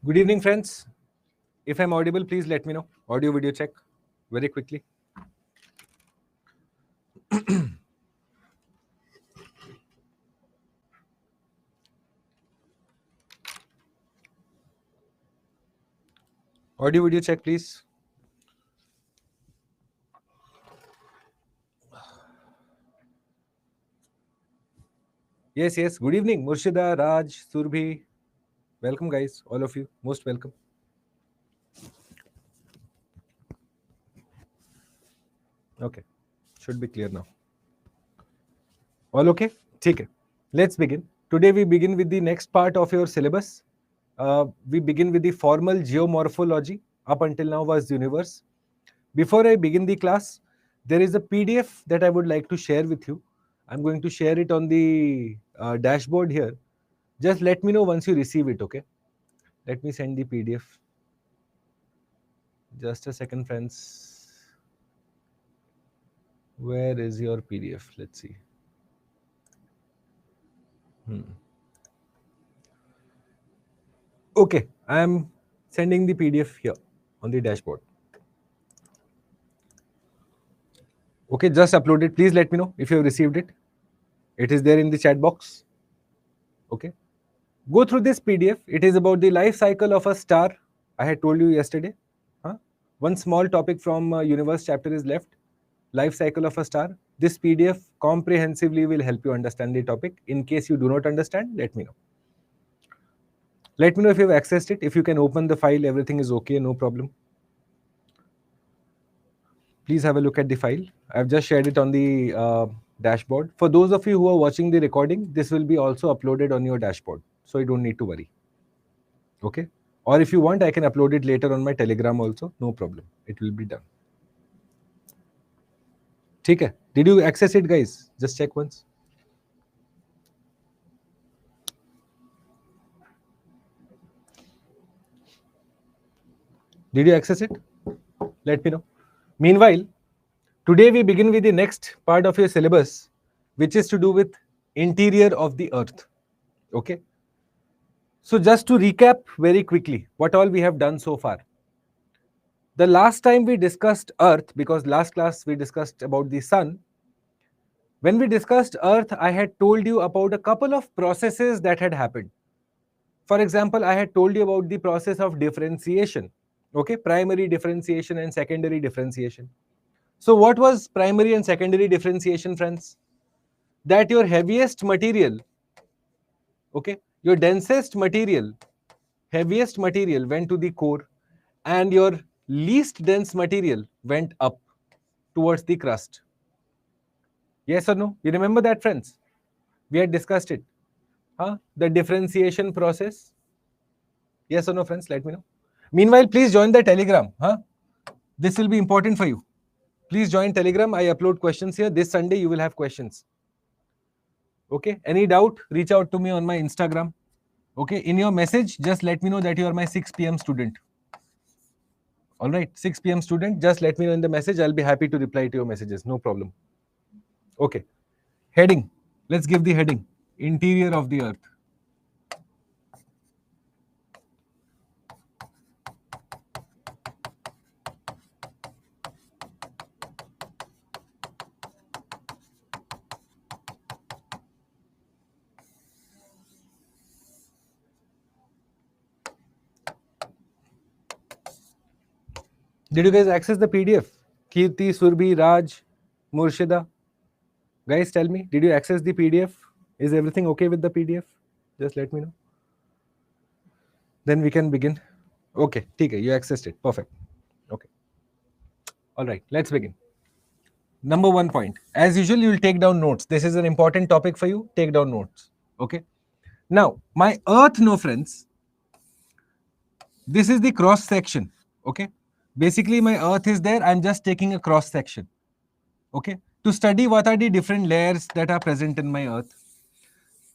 Good evening, friends. If I'm audible, please let me know. Audio video check very quickly. Audio video check, please. Yes, yes. Good evening, Murshida, Raj, Surbhi. Welcome, guys. All of you. Most welcome. Okay. Should be clear now. All okay? Okay. Let's begin. Today we begin with the next part of your syllabus. We begin with the formal geomorphology. Up until now was universe. Before I begin the class, there is a PDF that I would like to share with you. I'm going to share it on the dashboard here. Just let me know once you receive it, okay? Let me send the PDF. Just a second, friends. Where is your PDF? Let's see. Okay, I am sending the PDF here on the dashboard. Okay, just upload it. Please let me know if you have received it. It is there in the chat box. Okay. Go through this PDF. It is about the life cycle of a star. I had told you yesterday. One small topic from universe chapter is left. Life cycle of a star. This PDF comprehensively will help you understand the topic. In case you do not understand, let me know. Let me know if you have accessed it. If you can open the file, everything is okay, no problem. Please have a look at the file. I've just shared it on the dashboard. For those of you who are watching the recording, this will be also uploaded on your dashboard. So you don't need to worry. Okay? Or if you want, I can upload it later on my Telegram also. No problem. It will be done. Okay? Did you access it, guys? Just check once. Did you access it? Let me know. Meanwhile, today we begin with the next part of your syllabus, which is to do with interior of the earth. Okay? So just to recap very quickly, what all we have done so far. The last time we discussed earth, because last class we discussed about the sun. When we discussed earth, I had told you about a couple of processes that had happened. For example, I had told you about the process of differentiation. Okay, primary differentiation and secondary differentiation. So what was primary and secondary differentiation, friends? That your heaviest material, okay, your densest material, heaviest material went to the core, and your least dense material went up towards the crust. Yes or no? You remember that, friends? We had discussed it. The differentiation process. Yes or no, friends? Let me know. Meanwhile, please join the Telegram. This will be important for you. Please join Telegram. I upload questions here. This Sunday, you will have questions. Okay? Any doubt? Reach out to me on my Instagram. Okay? In your message, just let me know that you are my 6 p.m. student. All right? 6 p.m. student. Just let me know in the message. I'll be happy to reply to your messages. No problem. Okay. Heading. Let's give the heading. Interior of the earth. Did you guys access the PDF? Kirti, Surbhi, Raj, Murshida. Guys, tell me, did you access the PDF? Is everything okay with the PDF? Just let me know. Then we can begin. Okay, okay, you accessed it. Perfect. Okay. All right, let's begin. Number 1 point. As usual, you will take down notes. This is an important topic for you. Take down notes. Okay. Now, my earth, no friends. This is the cross section. Okay. Basically, my earth is there. I'm just taking a cross section. Okay. To study what are the different layers that are present in my earth.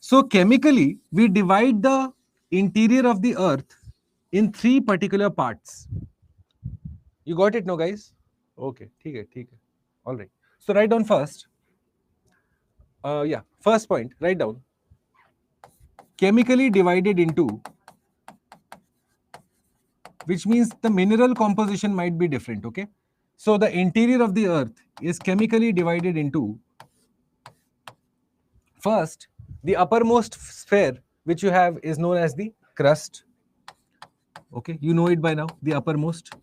So chemically, we divide the interior of the earth in 3 particular parts. You got it, no, guys? Okay, okay. All right. So write down first. First point, write down. Chemically divided into which means the mineral composition might be different, okay? So the interior of the earth is chemically divided into, first, the uppermost sphere which you have is known as the crust, okay? You know it by now, the uppermost.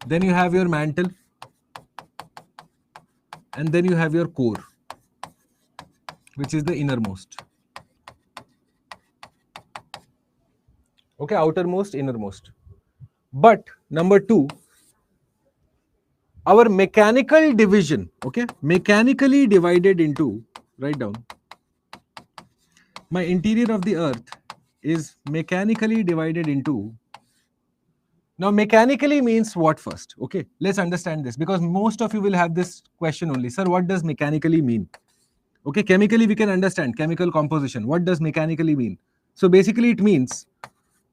Then you have your mantle, and then you have your core, which is the innermost. Okay, outermost, innermost. But number two, our mechanical division, okay, mechanically divided into, write down, my interior of the earth is mechanically divided into. Now mechanically means what first? Okay, let's understand this, because most of you will have this question only. Sir, what does mechanically mean? Okay, chemically we can understand chemical composition. What does mechanically mean? So basically it means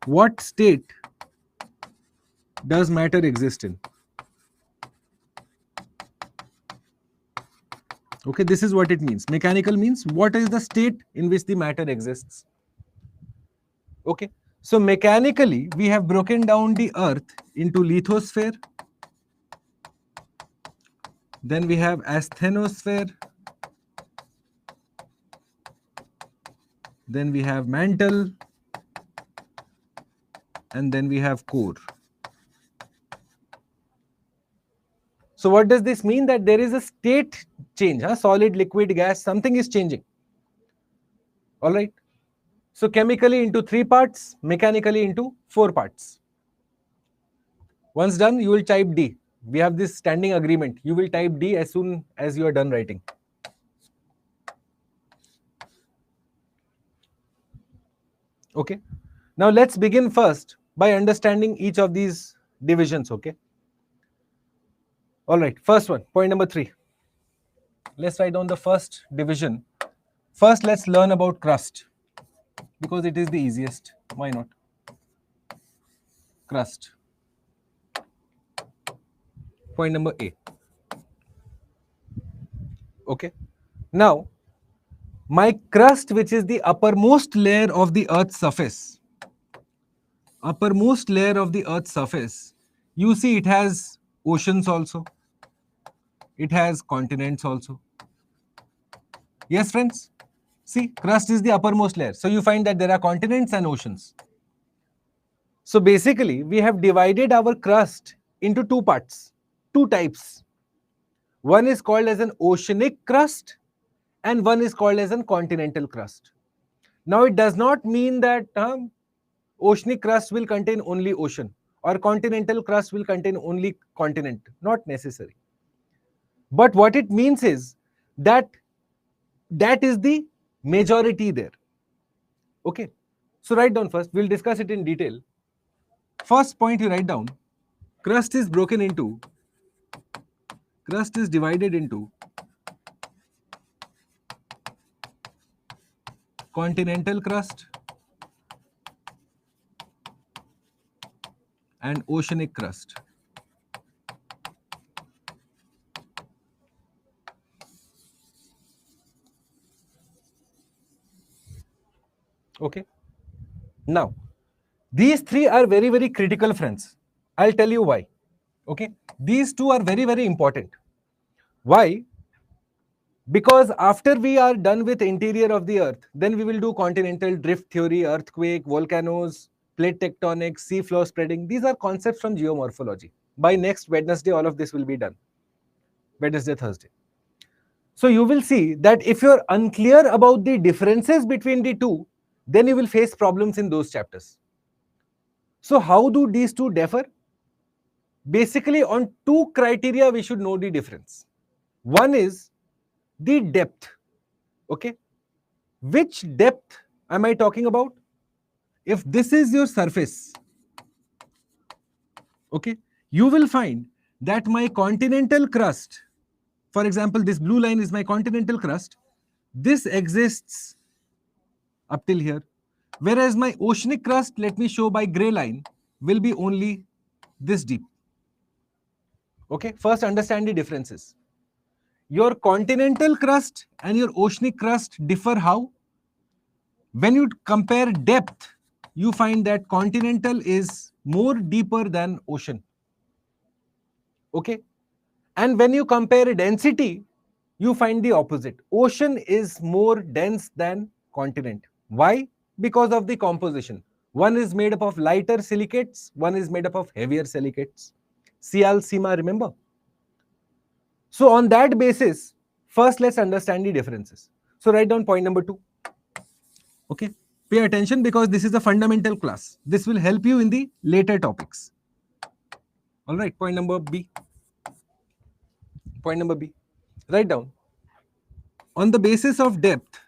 what state does matter exist in? Okay, this is what it means. Mechanical means what is the state in which the matter exists. Okay, so mechanically we have broken down the earth into lithosphere, then we have asthenosphere, then we have mantle, and then we have core. So what does this mean? That there is a state change, solid, liquid, gas, something is changing. All right. So chemically into 3 parts, mechanically into 4 parts. Once done, you will type D. We have this standing agreement. You will type D as soon as you are done writing. Okay. Now let's begin first by understanding each of these divisions. Okay. All right. First one, point number 3. Let's write down the first division. First, let's learn about crust, because it is the easiest. Why not? Crust. Point number A. Okay. Now, my crust, which is the uppermost layer of the Earth's surface, you see it has oceans also. It has continents also. Yes, friends? See, crust is the uppermost layer. So you find that there are continents and oceans. So basically, we have divided our crust into 2 parts, 2 types. One is called as an oceanic crust and one is called as a continental crust. Now, it does not mean that oceanic crust will contain only ocean or continental crust will contain only continent. Not necessary. But what it means is that that is the majority there. Okay. So write down first. We'll discuss it in detail. First point you write down. Crust is divided into continental crust and oceanic crust. Okay. Now, these 3 are very, very critical, friends. I'll tell you why. Okay. These 2 are very, very important. Why? Because after we are done with interior of the earth, then we will do continental drift theory, earthquake, volcanoes, plate tectonics, sea floor spreading. These are concepts from geomorphology. By next Wednesday, all of this will be done. Wednesday, Thursday. So you will see that if you're unclear about the differences between the 2, then you will face problems in those chapters. So how do these 2 differ? Basically, on 2 criteria, we should know the difference. One is the depth. Okay. Which depth am I talking about? If this is your surface, okay, you will find that my continental crust, for example, this blue line is my continental crust, this exists up till here, whereas my oceanic crust, let me show by gray line, will be only this deep. Okay, first understand the differences. Your continental crust and your oceanic crust differ how? When you compare depth, you find that continental is more deeper than ocean. Okay. And when you compare density, you find the opposite. Ocean is more dense than continent. Why? Because of the composition. One is made up of lighter silicates, one is made up of heavier silicates. Sial, Sima, remember? So on that basis, first let's understand the differences. So write down point number 2. Okay. Pay attention because this is a fundamental class. This will help you in the later topics. All right. Point number B. Point number B. Write down. On the basis of depth,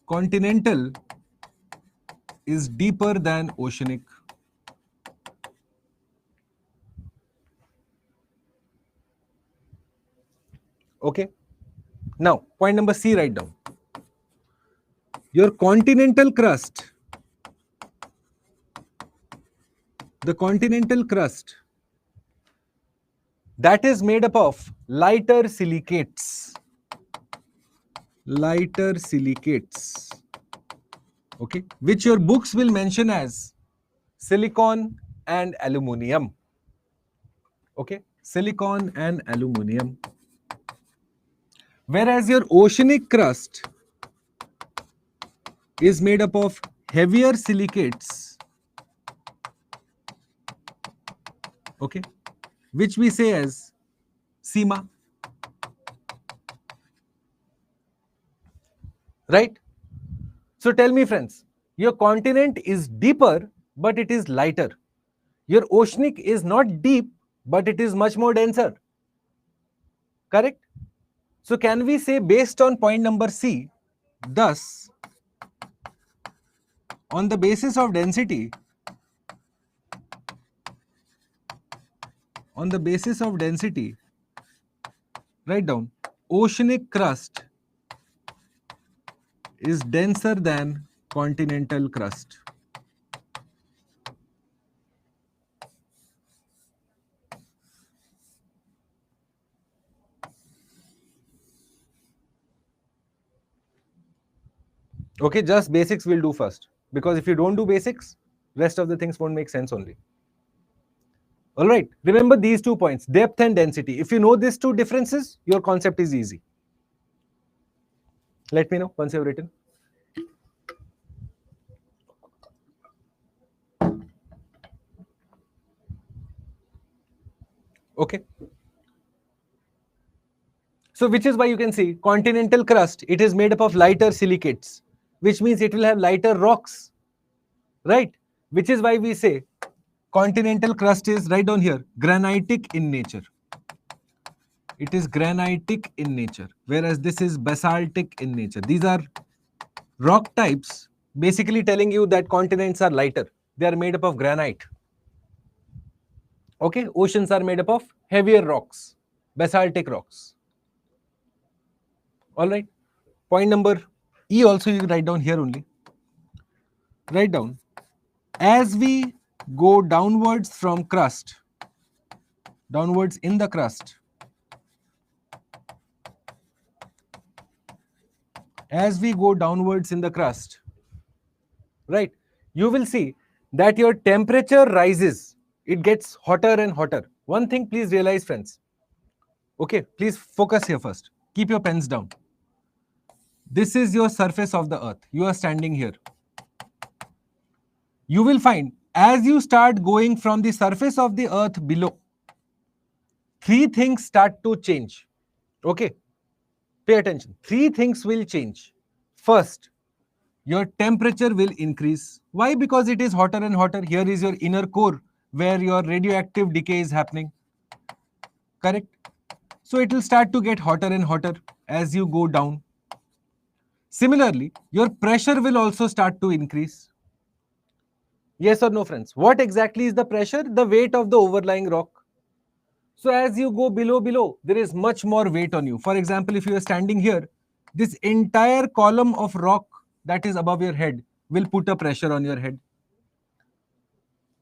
continental is deeper than oceanic. Okay. Now, point number C, write down. Your continental crust, the continental crust, that is made up of lighter silicates. Okay, which your books will mention as silicon and aluminium. Okay, silicon and aluminium. Whereas your oceanic crust is made up of heavier silicates. Okay, which we say as Sima. Right? So tell me, friends, your continent is deeper, but it is lighter. Your oceanic is not deep, but it is much more denser. Correct? So can we say, based on point number C, thus, on the basis of density, write down, oceanic crust is denser than continental crust. Okay, just basics we'll do first, because if you don't do basics, rest of the things won't make sense only. All right, remember these 2 points, depth and density. If you know these 2 differences, your concept is easy. Let me know once you've written. Okay. So which is why you can see continental crust, it is made up of lighter silicates, which means it will have lighter rocks, right? Which is why we say continental crust is, right down here, granitic in nature. It is granitic in nature, whereas this is basaltic in nature. These are rock types basically telling you that continents are lighter. They are made up of granite. Okay, oceans are made up of heavier rocks, basaltic rocks. All right. Point number E also you write down here only. Write down, as we go downwards from crust, downwards in the crust, as we go downwards in the crust, right, you will see that your temperature rises. It gets hotter and hotter. One thing please realize, friends. Okay, please focus here first. Keep your pens down. This is your surface of the earth. You are standing here. You will find as you start going from the surface of the earth below, 3 things start to change. Okay, pay attention. 3 things will change. First, your temperature will increase. Why? Because it is hotter and hotter. Here is your inner core where your radioactive decay is happening. Correct? So it will start to get hotter and hotter as you go down. Similarly, your pressure will also start to increase. Yes or no, friends? What exactly is the pressure? The weight of the overlying rock. So as you go below, there is much more weight on you. For example, if you are standing here, this entire column of rock that is above your head will put a pressure on your head.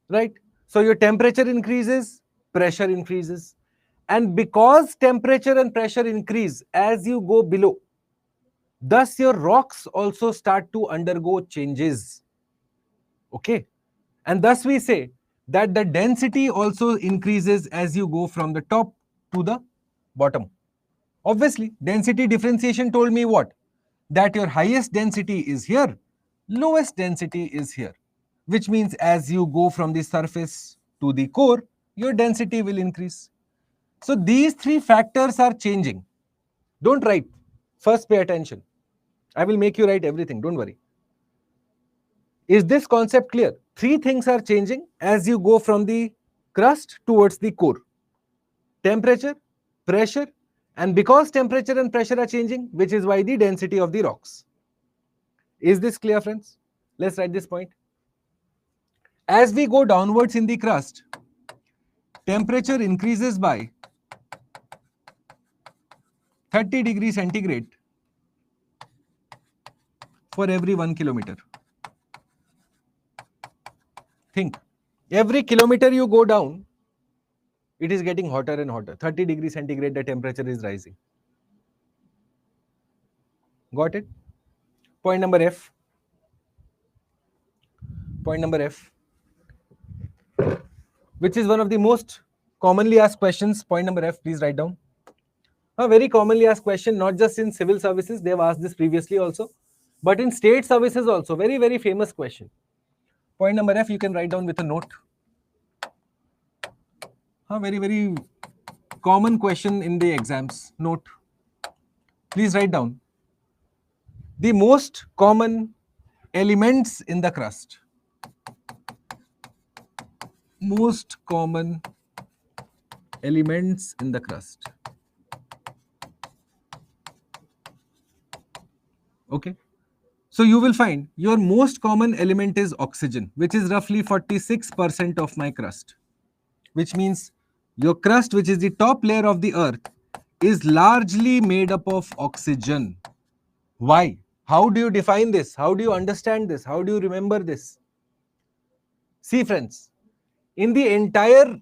Right? So your temperature increases, pressure increases. And because temperature and pressure increase as you go below, thus your rocks also start to undergo changes. Okay. And thus we say that the density also increases as you go from the top to the bottom. Obviously, density differentiation told me what? That your highest density is here, lowest density is here, which means as you go from the surface to the core, your density will increase. So these three factors are changing. Don't write. First, pay attention. I will make you write everything. Don't worry. Is this concept clear? Three things are changing as you go from the crust towards the core: temperature, pressure, and because temperature and pressure are changing, which is why the density of the rocks. Is this clear, friends? Let's write this point. As we go downwards in the crust, temperature increases by 30 degrees centigrade for every 1 kilometer. Think, every kilometer you go down, it is getting hotter and hotter. 30 degrees centigrade, the temperature is rising. Got it? Point number F. Point number F, which is one of the most commonly asked questions. Point number F, please write down. A very commonly asked question, not just in civil services, they have asked this previously also, but in state services also. Very, very famous question. Point number F, you can write down with a note. A very, very common question in the exams. Note. Please write down the most common elements in the crust. Most common elements in the crust. Okay. So you will find your most common element is oxygen, which is roughly 46% of my crust, which means your crust, which is the top layer of the earth, is largely made up of oxygen. Why? How do you define this? How do you understand this? How do you remember this? See, friends, in the entire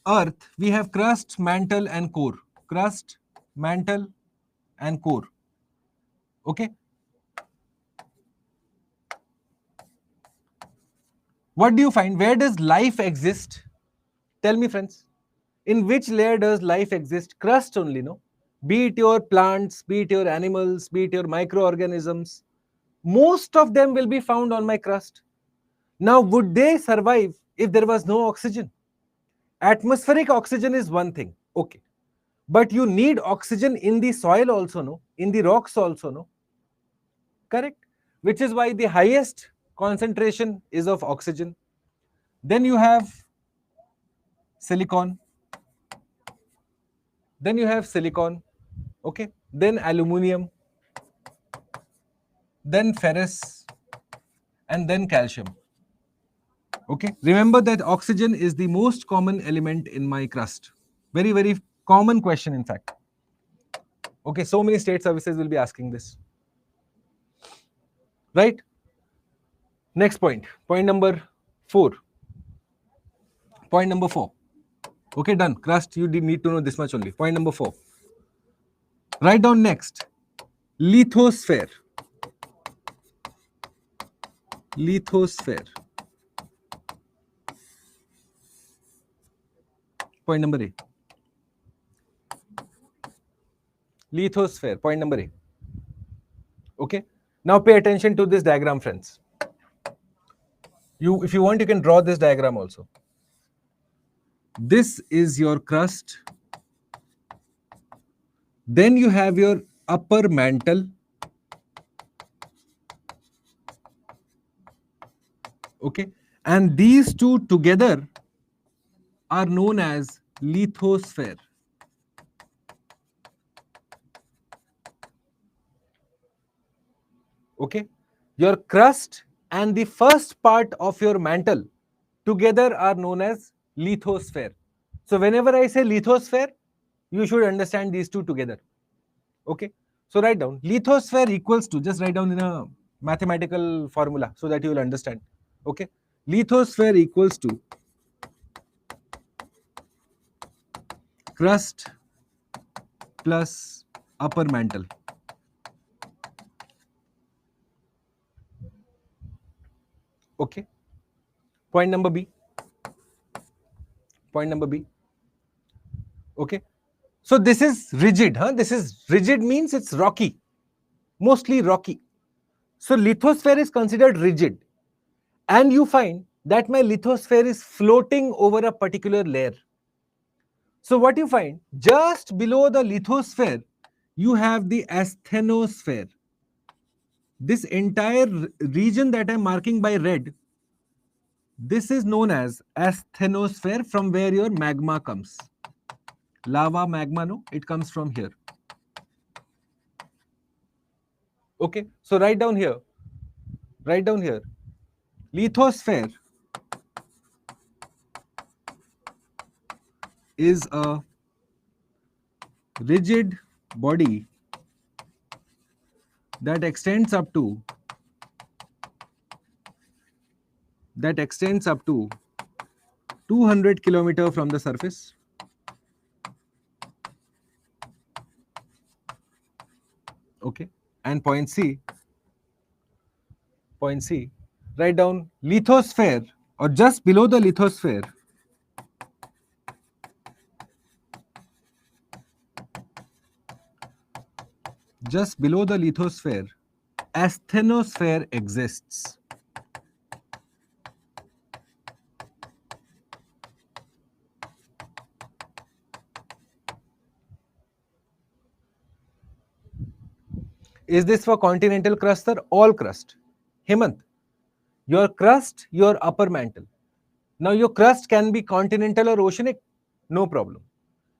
earth, we have crust, mantle, and core. Crust, mantle, and core. Okay. What do you find? Where does life exist? Tell me, friends. In which layer does life exist? Crust only, no? Be it your plants, be it your animals, be it your microorganisms. Most of them will be found on my crust. Now, would they survive if there was no oxygen? Atmospheric oxygen is one thing, okay. But you need oxygen in the soil also, no? In the rocks also, no? Correct? Which is why the highest concentration is of oxygen. Then you have silicon. Then you have silicon, okay. Then aluminium. Then ferrous. And then calcium. Okay. Remember that oxygen is the most common element in my crust. Very, very common question, in fact. Okay. So many state services will be asking this. Right? Next point. Point number 4. Point number 4. Okay, done. Crust, you did need to know this much only. Point number 4. Write down next. Lithosphere. Lithosphere. Point number A. Lithosphere. Point number A. Okay. Now pay attention to this diagram, friends. If you want, you can draw this diagram also. This is your crust. Then you have your upper mantle. Okay. And these two together are known as lithosphere. Okay. Your crust and the first part of your mantle together are known as lithosphere. So whenever I say lithosphere, you should understand these two together. Okay. So write down lithosphere equals to, just write down in a mathematical formula so that you will understand. Okay. Lithosphere equals to crust plus upper mantle. Okay. Point number B. Point number B. Okay. So this is rigid, huh? This is rigid means it's rocky, mostly rocky. So lithosphere is considered rigid, and you find that my lithosphere is floating over a particular layer. So what you find, just below the lithosphere, you have the asthenosphere. This entire region that I'm marking by red, this is known as asthenosphere, from where your magma comes. Lava, magma, no, it comes from here. Okay, so write down here. Lithosphere is a rigid body that extends up to 200 kilometer from the surface. Okay, and point C, write down lithosphere, or just below the lithosphere, asthenosphere exists. Is this for continental crust or all crust? Hemant, your crust, your upper mantle. Now your crust can be continental or oceanic, no problem.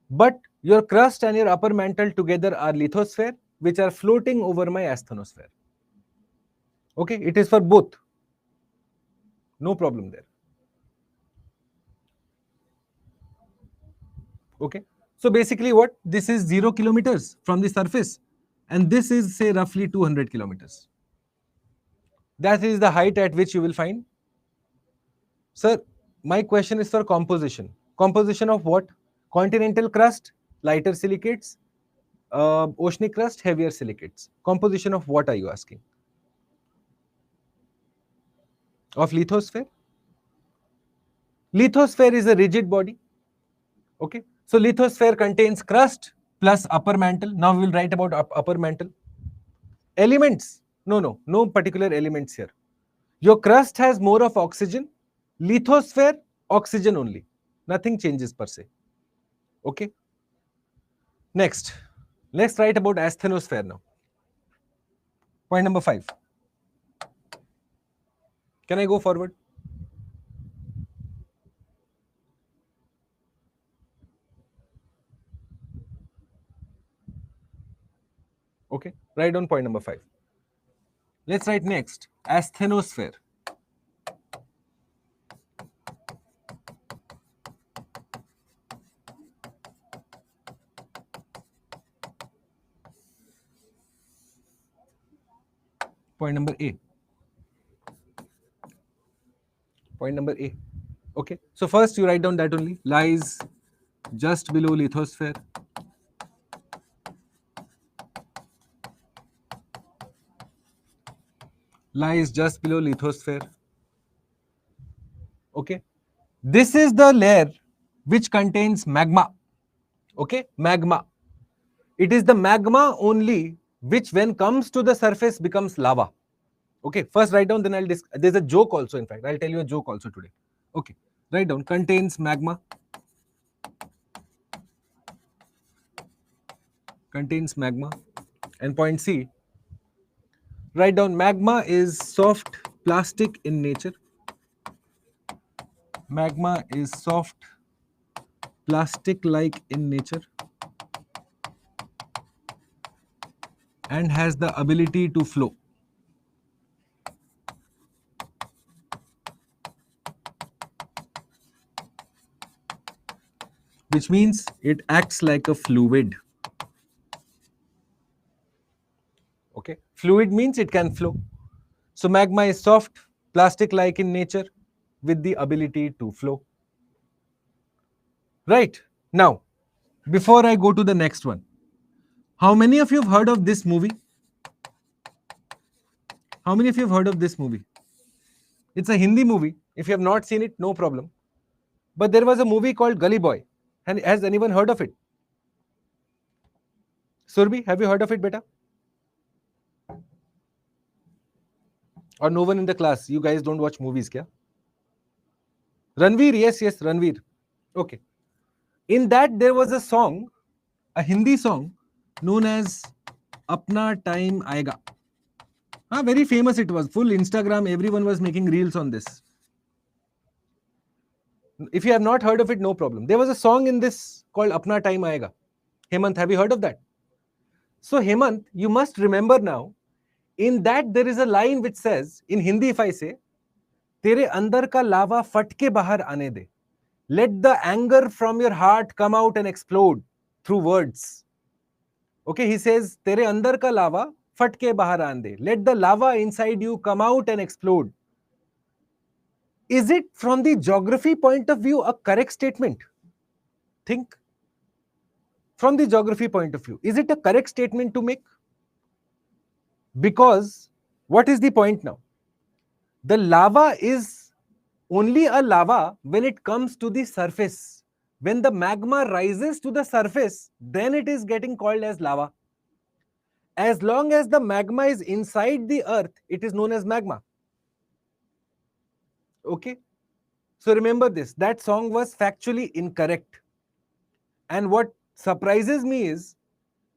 But your crust and your upper mantle together are lithosphere, which are floating over my asthenosphere. Okay, it is for both. No problem there. Okay, so basically what? This is 0 kilometers from the surface, and this is, say, roughly 200 kilometers. That is the height at which you will find. Sir, my question is for composition. Composition of what? Continental crust, lighter silicates, oceanic crust, heavier silicates. Composition of what are you asking? Of lithosphere? Lithosphere is a rigid body. Okay, so lithosphere contains crust plus upper mantle. Now we will write about upper mantle. Elements? No particular elements here. Your crust has more of oxygen. Lithosphere, oxygen only. Nothing changes per se. Okay. Next, let's write about asthenosphere now. Point number 5. Can I go forward? Okay, write down point number 5. Let's write next, asthenosphere. Point number A. Point number A. Okay, so first you write down that only, lies just below lithosphere. Lies just below lithosphere. Okay, this is the layer which contains magma. Okay, magma. It is the magma only which, when comes to the surface, becomes lava. Okay, first write down, then I'll there's a joke also, in fact. I'll tell you a joke also today. Okay, write down, contains magma. Contains magma. And point C, write down, magma is soft plastic in nature. Magma is soft plastic-like in nature and has the ability to flow. Which means it acts like a fluid. Okay, fluid means it can flow. So magma is soft, plastic-like in nature, with the ability to flow. Right, now before I go to the next one, how many of you have heard of this movie? How many of you have heard of this movie? It's a Hindi movie. If you have not seen it, no problem. But there was a movie called Gully Boy. And has anyone heard of it? Surbi, have you heard of it, beta? Or no one in the class? You guys don't watch movies, kya? Ranveer, yes, Ranveer. Okay. In that, there was a song, a Hindi song known as Apna Time Aayega. Very famous it was. Full Instagram, everyone was making reels on this. If you have not heard of it, no problem. There was a song in this called Apna Time Aayega. Hemant, have you heard of that? So Hemant, you must remember now, in that there is a line which says, in Hindi if I say, तेरे अंदर का लावा फट के बाहर आने दे. Let the anger from your heart come out and explode through words. Okay, he says, तेरे अंदर का लावा फट के बाहर आने दे. Let the lava inside you come out and explode. Is it from the geography point of view a correct statement? Think. From the geography point of view, is it a correct statement to make? Because what is the point now? The lava is only a lava when it comes to the surface. When the magma rises to the surface, then it is getting called as lava. As long as the magma is inside the earth, it is known as magma. Okay? So remember this, that song was factually incorrect. And what surprises me is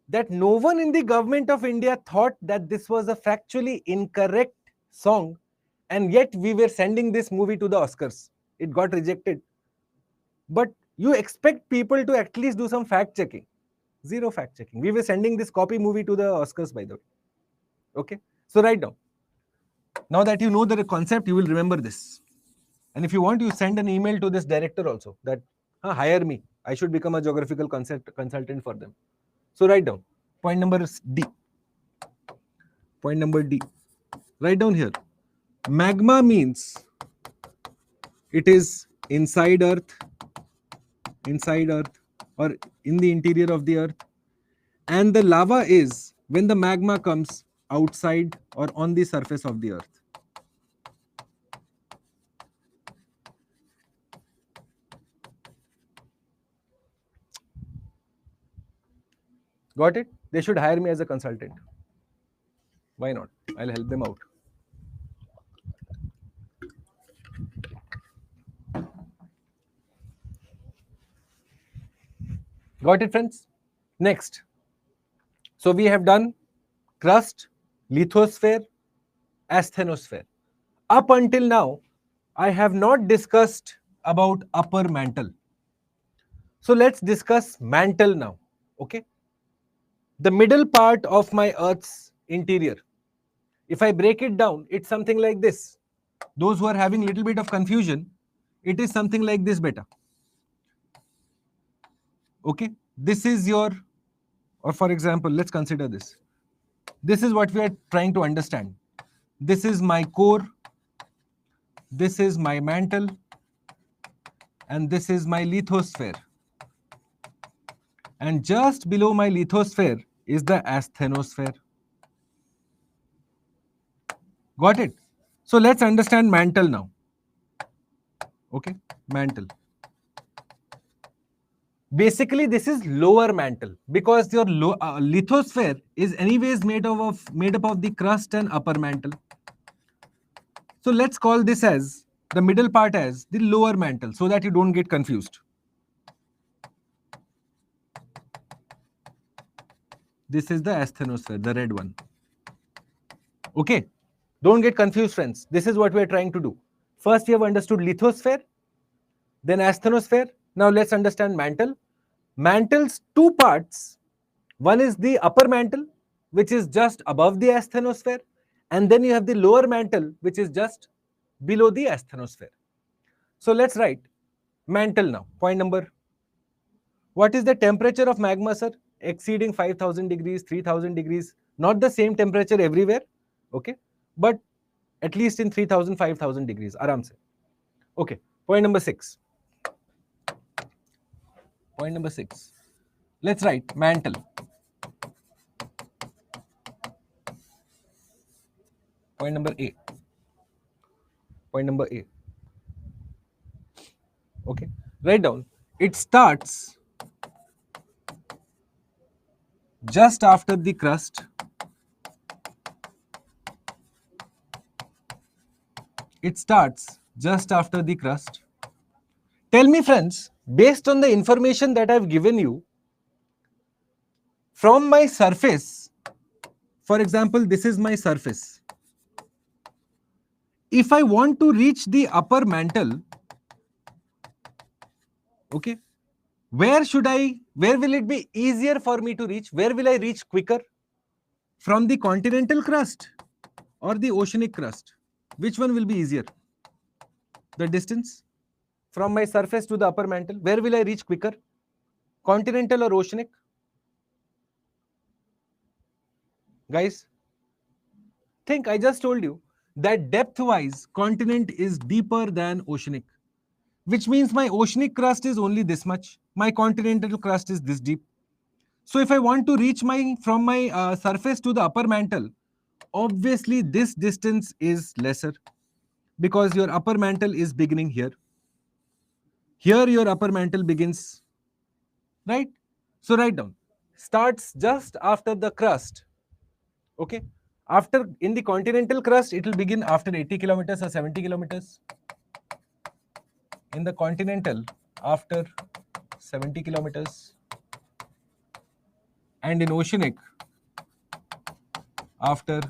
that no one in the government of India thought that this was a factually incorrect song, and yet we were sending this movie to the Oscars. It got rejected. But you expect people to at least do some fact checking. Zero fact checking. We were sending this copy movie to the Oscars, by the way. Okay? So write down. Now that you know the concept, you will remember this. And if you want, you send an email to this director also that, hire me. I should become a geographical consultant for them. So write down. Point number D. Point number D. Write down here. Magma means it is inside earth, or in the interior of the earth. And the lava is when the magma comes outside or on the surface of the earth. Got it? They should hire me as a consultant. Why not? I'll help them out. Got it, friends? Next. So we have done crust, lithosphere, asthenosphere. Up until now, I have not discussed about upper mantle. So let's discuss mantle now. Okay? The middle part of my Earth's interior. If I break it down, it's something like this. Those who are having a little bit of confusion, it is something like this, beta. Okay? This is your, or for example, let's consider this. This is what we are trying to understand. This is my core, this is my mantle, and this is my lithosphere. And just below my lithosphere is the asthenosphere. Got it? So let's understand mantle now. Okay, mantle. Basically, this is lower mantle because your lithosphere is anyways made up of the crust and upper mantle. So let's call this as the middle part as the lower mantle so that you don't get confused. This is the asthenosphere, the red one. Okay, don't get confused, friends. This is what we are trying to do. First, we have understood lithosphere, then asthenosphere. Now let's understand mantle. Mantle's two parts. One is the upper mantle, which is just above the asthenosphere, and then you have the lower mantle, which is just below the asthenosphere. So let's write mantle now. Point number. What is the temperature of magma, sir? Exceeding 5,000 degrees, 3,000 degrees. Not the same temperature everywhere, okay? But at least in 3,000, 5,000 degrees, aram se. Okay, point number 6. Point number 6. Let's write mantle. Point number A. Point number A. Okay. Write down. It starts just after the crust. It starts just after the crust. Tell me, friends, based on the information that I've given you, from my surface, for example, this is my surface. If I want to reach the upper mantle, okay, where will it be easier for me to reach? Where will I reach quicker? From the continental crust or the oceanic crust? Which one will be easier? The distance from my surface to the upper mantle, where will I reach quicker? Continental or oceanic? Guys, think, I just told you that depth-wise, continent is deeper than oceanic, which means my oceanic crust is only this much, my continental crust is this deep. So if I want to reach from my surface to the upper mantle, obviously this distance is lesser because your upper mantle is beginning here. Here your upper mantle begins, right? So write down, starts just after the crust. Okay, after, in the continental crust, it will begin after 80 kilometers or 70 kilometers. In the continental, after 70 kilometers. And in oceanic, after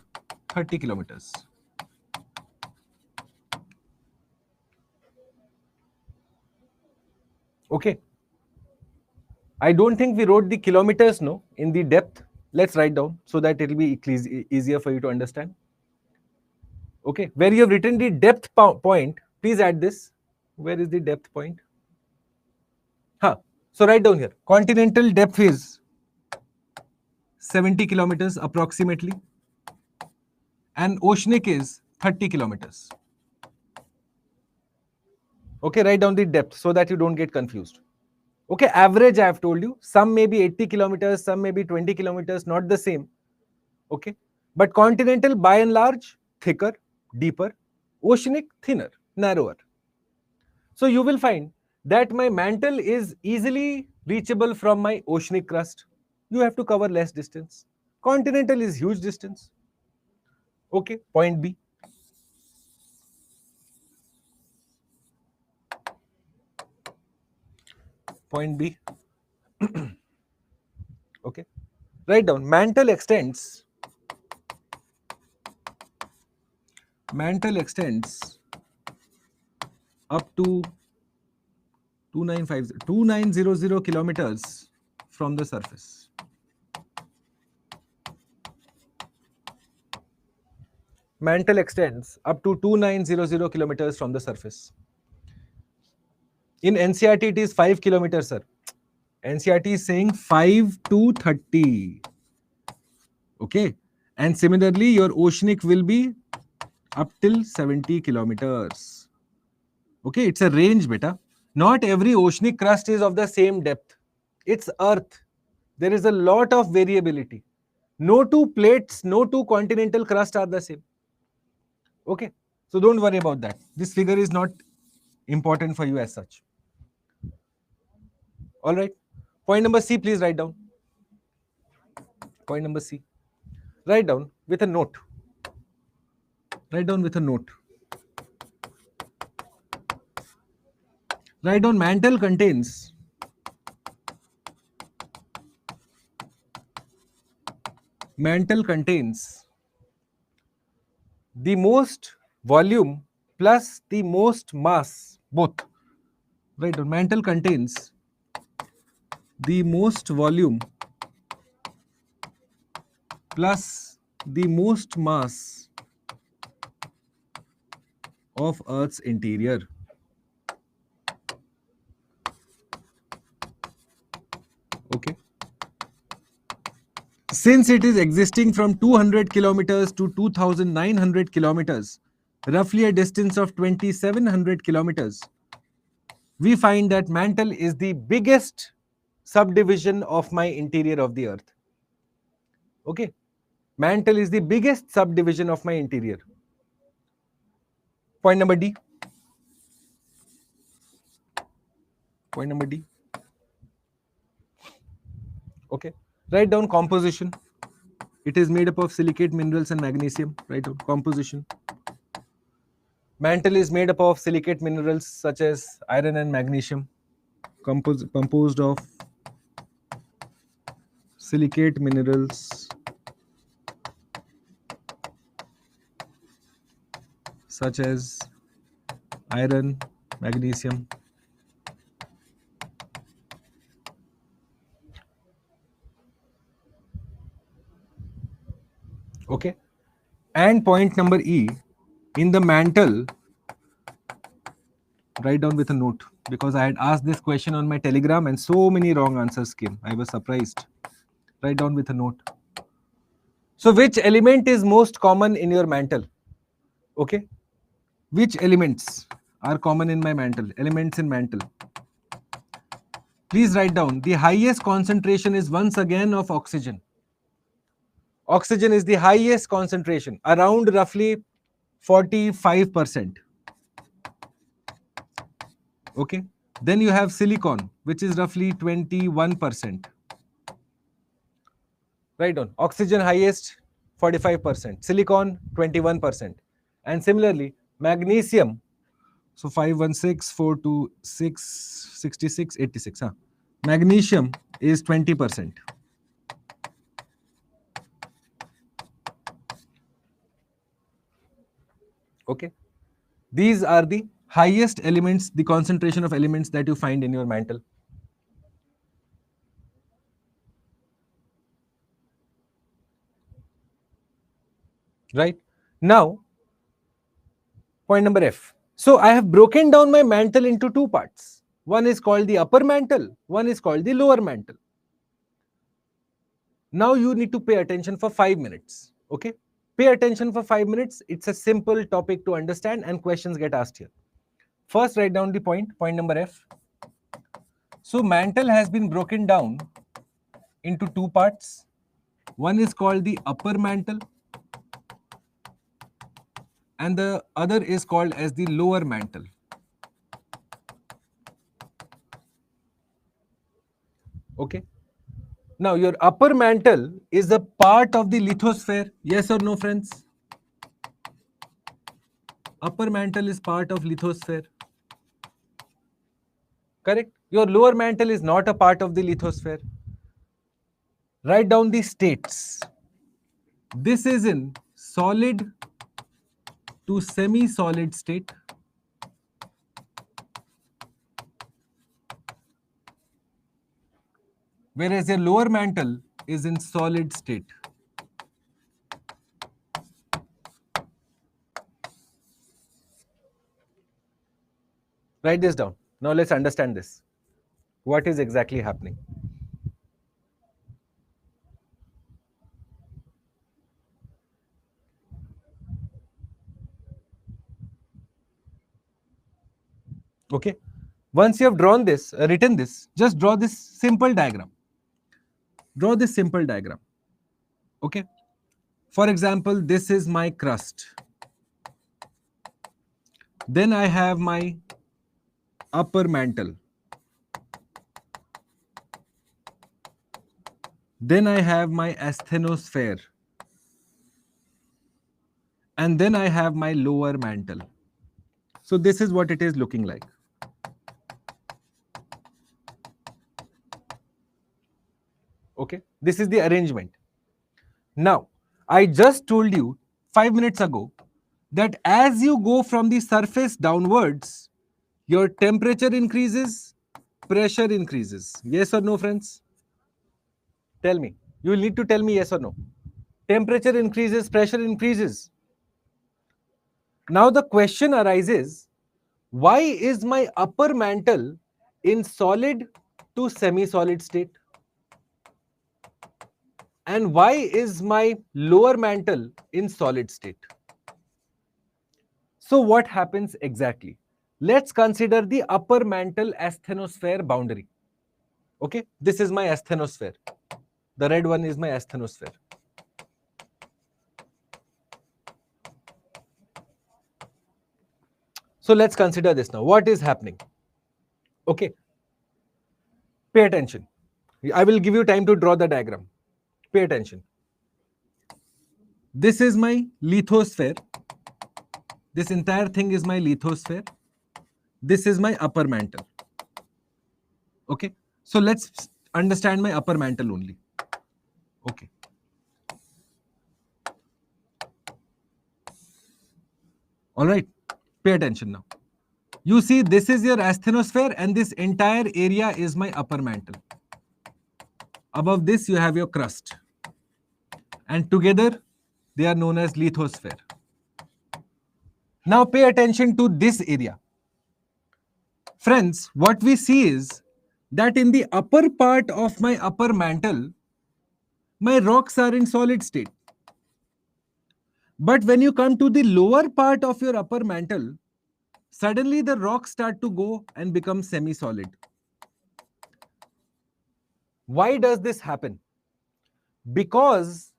30 kilometers. Okay. I don't think we wrote the kilometers, no, in the depth. Let's write down so that it will be easier for you to understand. Okay, where you have written the depth point, please add this. Where is the depth point? So write down here. Continental depth is 70 kilometers approximately, and oceanic is 30 kilometers. Okay, write down the depth so that you don't get confused. Okay, average I have told you. Some may be 80 kilometers, some may be 20 kilometers, not the same. Okay, but continental by and large, thicker, deeper. Oceanic, thinner, narrower. So you will find that my mantle is easily reachable from my oceanic crust. You have to cover less distance. Continental is huge distance. Okay, point B. Point B. Okay, write down, mantle extends up to 2900 kilometers from the surface. Mantle extends up to 2900 kilometers from the surface. In NCERT, it is 5 kilometers, sir. NCERT is saying 5 to 30. Okay. And similarly, your oceanic will be up till 70 kilometers. Okay, it's a range, beta. Not every oceanic crust is of the same depth. It's Earth. There is a lot of variability. No two plates, no two continental crusts are the same. Okay, so don't worry about that. This figure is not important for you as such. All right. Point number C, please write down. Point number C. Write down with a note. Write down with a note. Write down, mantle contains the most volume plus the most mass, both. Right, down, mantle contains the most volume plus the most mass of Earth's interior. Okay. Since it is existing from 200 kilometers to 2900 kilometers, roughly a distance of 2700 kilometers, we find that mantle is the biggest subdivision of my interior of the earth. Okay, mantle is the biggest subdivision of my interior. Point number D. Point number D. Okay, write down composition. It is made up of silicate minerals and magnesium. Write down composition. Mantle is made up of silicate minerals such as iron and magnesium, composed of silicate minerals such as iron, magnesium. Okay, and point number E, in the mantle, write down with a note, because I had asked this question on my Telegram and so many wrong answers came. I was surprised. Write down with a note. So which element is most common in your mantle? Okay, which elements are common in my mantle? Elements in mantle. Please write down. The highest concentration is once again of oxygen. Oxygen is the highest concentration, around roughly 45%. Okay, then you have silicon, which is roughly 21%. Write down. Oxygen highest 45%, silicon 21%, and similarly magnesium. So 516, 426, 66, 86. Magnesium is 20%. Okay, these are the highest elements, the concentration of elements that you find in your mantle. Right now, point number F. So I have broken down my mantle into two parts. One is called the upper mantle, one is called the lower mantle. Now you need to pay attention for 5 minutes. Okay, pay attention for 5 minutes. It's a simple topic to understand and questions get asked here. First, write down the point number F. So mantle has been broken down into two parts. One is called the upper mantle and the other is called as the lower mantle. Okay, now your upper mantle is a part of the lithosphere. Yes or no, friends? Upper mantle is part of lithosphere. Correct. Your lower mantle is not a part of the lithosphere. Write down the states. This is in solid to semi-solid state. Whereas your lower mantle is in solid state. Write this down. Now let's understand this. What is exactly happening? Okay. Once you have drawn this, written this, just draw this simple diagram. Draw this simple diagram. Okay. For example, this is my crust. Then I have my upper mantle. Then I have my asthenosphere. And then I have my lower mantle. So this is what it is looking like. Okay, this is the arrangement. Now, I just told you 5 minutes ago that as you go from the surface downwards, your temperature increases, pressure increases. Yes or no, friends? Tell me. You will need to tell me yes or no. Temperature increases, pressure increases. Now the question arises, why is my upper mantle in solid to semi-solid state? And why is my lower mantle in solid state? So what happens exactly? Let's consider the upper mantle asthenosphere boundary. Okay, this is my asthenosphere. The red one is my asthenosphere. So let's consider this now. What is happening? Okay, pay attention. I will give you time to draw the diagram. Pay attention. This is my lithosphere. This entire thing is my lithosphere. This is my upper mantle. Okay, so let's understand my upper mantle only. Okay. All right, pay attention now. You see, this is your asthenosphere and this entire area is my upper mantle. Above this, you have your crust. And together, they are known as lithosphere. Now pay attention to this area. Friends, what we see is that in the upper part of my upper mantle, my rocks are in solid state. But when you come to the lower part of your upper mantle, suddenly the rocks start to go and become semi-solid. Why does this happen? Because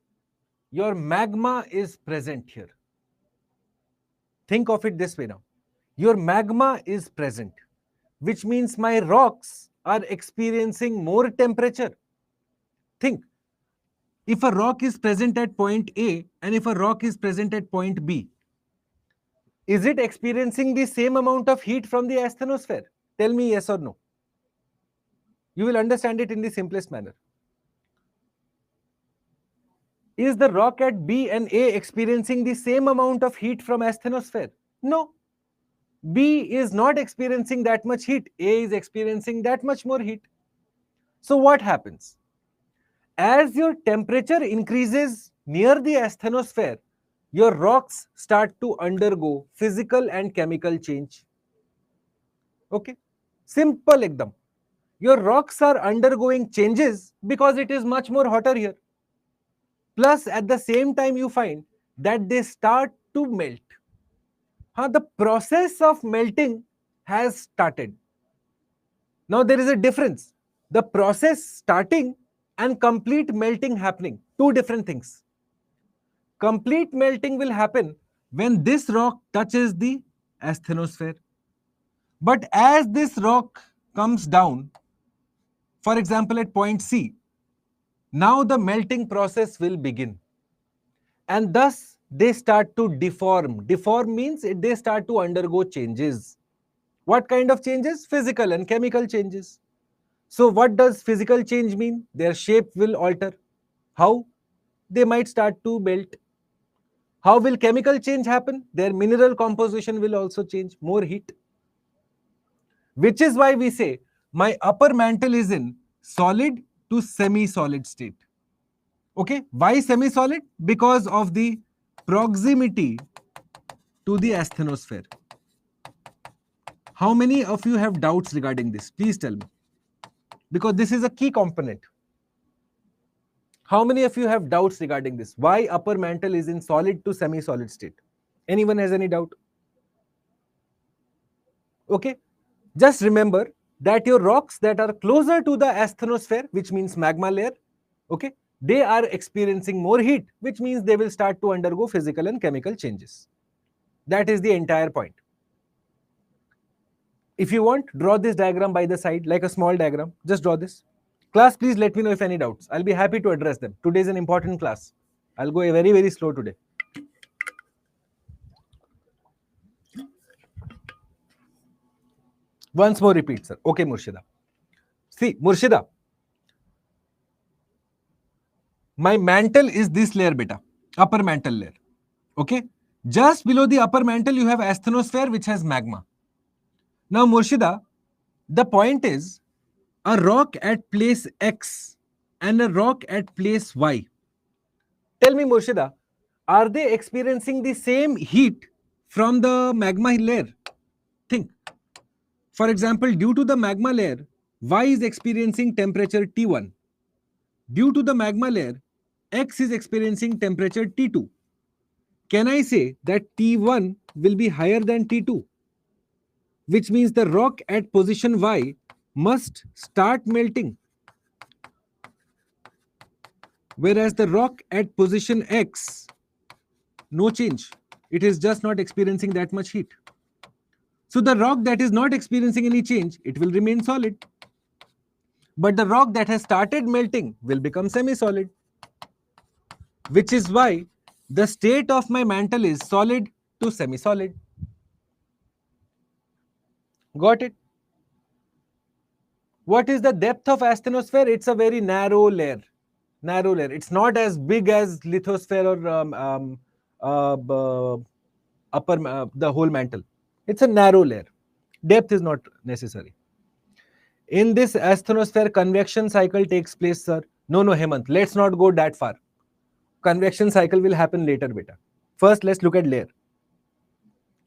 your magma is present here. Think of it this way now. Your magma is present, which means my rocks are experiencing more temperature. Think, if a rock is present at point A and if a rock is present at point B, is it experiencing the same amount of heat from the asthenosphere? Tell me yes or no. You will understand it in the simplest manner. Is the rock at B and A experiencing the same amount of heat from asthenosphere? No. B is not experiencing that much heat. A is experiencing that much more heat. So what happens? As your temperature increases near the asthenosphere, your rocks start to undergo physical and chemical change. Okay? Simple ekdam. Your rocks are undergoing changes because it is much more hotter here. Plus, at the same time, you find that they start to melt. The process of melting has started. Now, there is a difference. The process starting and complete melting happening. Two different things. Complete melting will happen when this rock touches the asthenosphere. But as this rock comes down, for example, at point C, now the melting process will begin. And thus, they start to deform. Deform means they start to undergo changes. What kind of changes? Physical and chemical changes. So what does physical change mean? Their shape will alter. How? They might start to melt. How will chemical change happen? Their mineral composition will also change. More heat. Which is why we say my upper mantle is in solid to semi-solid state. Okay, why semi-solid? Because of the proximity to the asthenosphere. How many of you have doubts regarding this? Please tell me. Because this is a key component. How many of you have doubts regarding this? Why upper mantle is in solid to semi-solid state? Anyone has any doubt? Okay, just remember that your rocks that are closer to the asthenosphere, which means magma layer, okay, they are experiencing more heat, which means they will start to undergo physical and chemical changes. That is the entire point. If you want, draw this diagram by the side, like a small diagram. Just draw this. Class, please let me know if any doubts. I'll be happy to address them. Today is an important class. I'll go very, very slow today. Once more repeat, sir. Okay, Murshida. See, Murshida, my mantle is this layer, beta. Upper mantle layer. Okay? Just below the upper mantle, you have asthenosphere, which has magma. Now, Murshida, the point is, a rock at place X and a rock at place Y. Tell me, Murshida, are they experiencing the same heat from the magma layer? Think. For example, due to the magma layer, Y is experiencing temperature T1. Due to the magma layer, X is experiencing temperature T2. Can I say that T1 will be higher than T2? Which means the rock at position Y must start melting. Whereas the rock at position X, no change. It is just not experiencing that much heat. So the rock that is not experiencing any change, it will remain solid. But the rock that has started melting will become semi-solid, which is why the state of my mantle is solid to semi-solid. Got it? What is the depth of asthenosphere? It's a very narrow layer. Narrow layer. It's not as big as lithosphere or the whole mantle. It's a narrow layer. Depth is not necessary. In this asthenosphere, convection cycle takes place, sir. No, Hemant, let's not go that far. Convection cycle will happen later, beta. First, let's look at layer.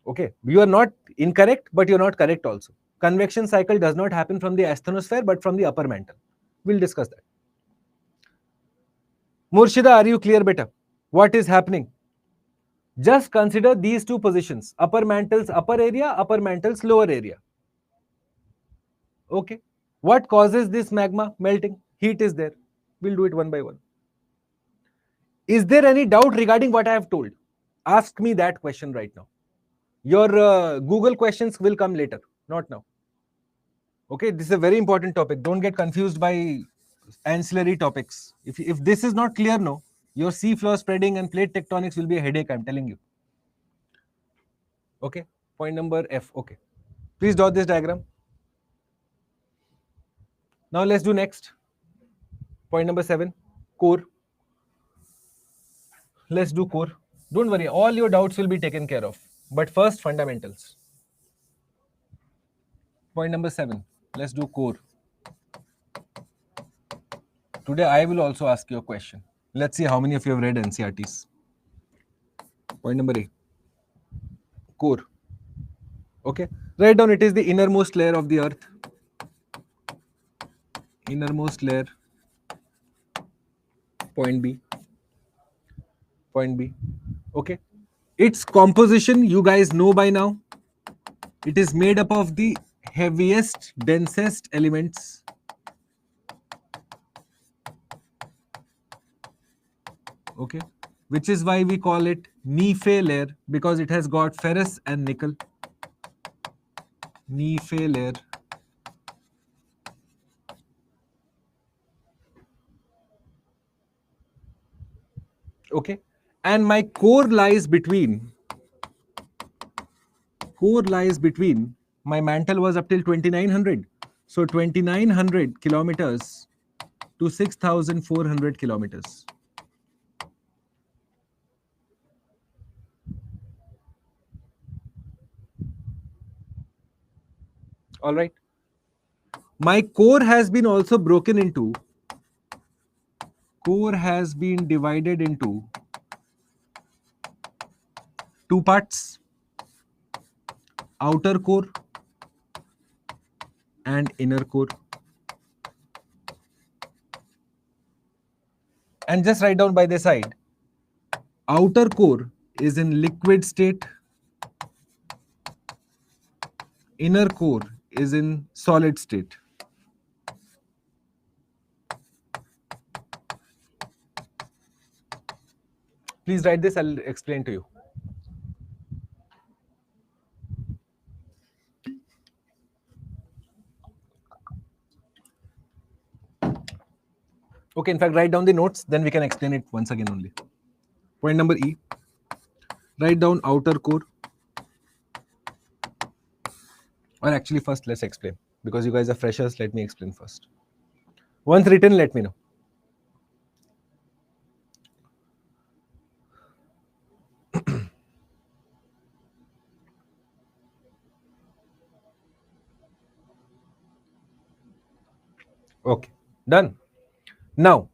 Okay, you are not incorrect, but you're not correct also. Convection cycle does not happen from the asthenosphere, but from the upper mantle. We'll discuss that. Murshida, are you clear, beta? What is happening? Just consider these two positions: upper mantle's upper area, upper mantle's lower area. Okay. What causes this magma melting? Heat is there. We'll do it one by one. Is there any doubt regarding what I have told? Ask me that question right now. Your Google questions will come later, not now. Okay, this is a very important topic. Don't get confused by ancillary topics. If this is not clear now, your seafloor spreading and plate tectonics will be a headache, I'm telling you. Okay, point number F. Okay, please dot this diagram. Now let's do next. Point number 7, core. Let's do core. Don't worry, all your doubts will be taken care of. But first, fundamentals. Point number 7, let's do core. Today I will also ask you a question. Let's see how many of you have read NCRTs. Point number 8, core. Okay, write down, it is the innermost layer of the earth. Innermost layer. Point B. Point B. Okay. Its composition, you guys know by now. It is made up of the heaviest, densest elements. Okay. Which is why we call it Nephe layer, because it has got ferrous and nickel. Nephe layer. Okay. And my core lies between. My mantle was up till 2900. So 2900 kilometers to 6400 kilometers. All right. My core has been also broken into. Core has been divided into two parts: outer core and inner core. And just write down by the side, outer core is in liquid state, inner core is in solid state. Please write this, I'll explain to you. Okay, in fact, write down the notes, then we can explain it once again only. Point number E, write down outer core. Or actually, first let's explain. Because you guys are freshers, let me explain first. Once written, let me know. Okay, done. Now,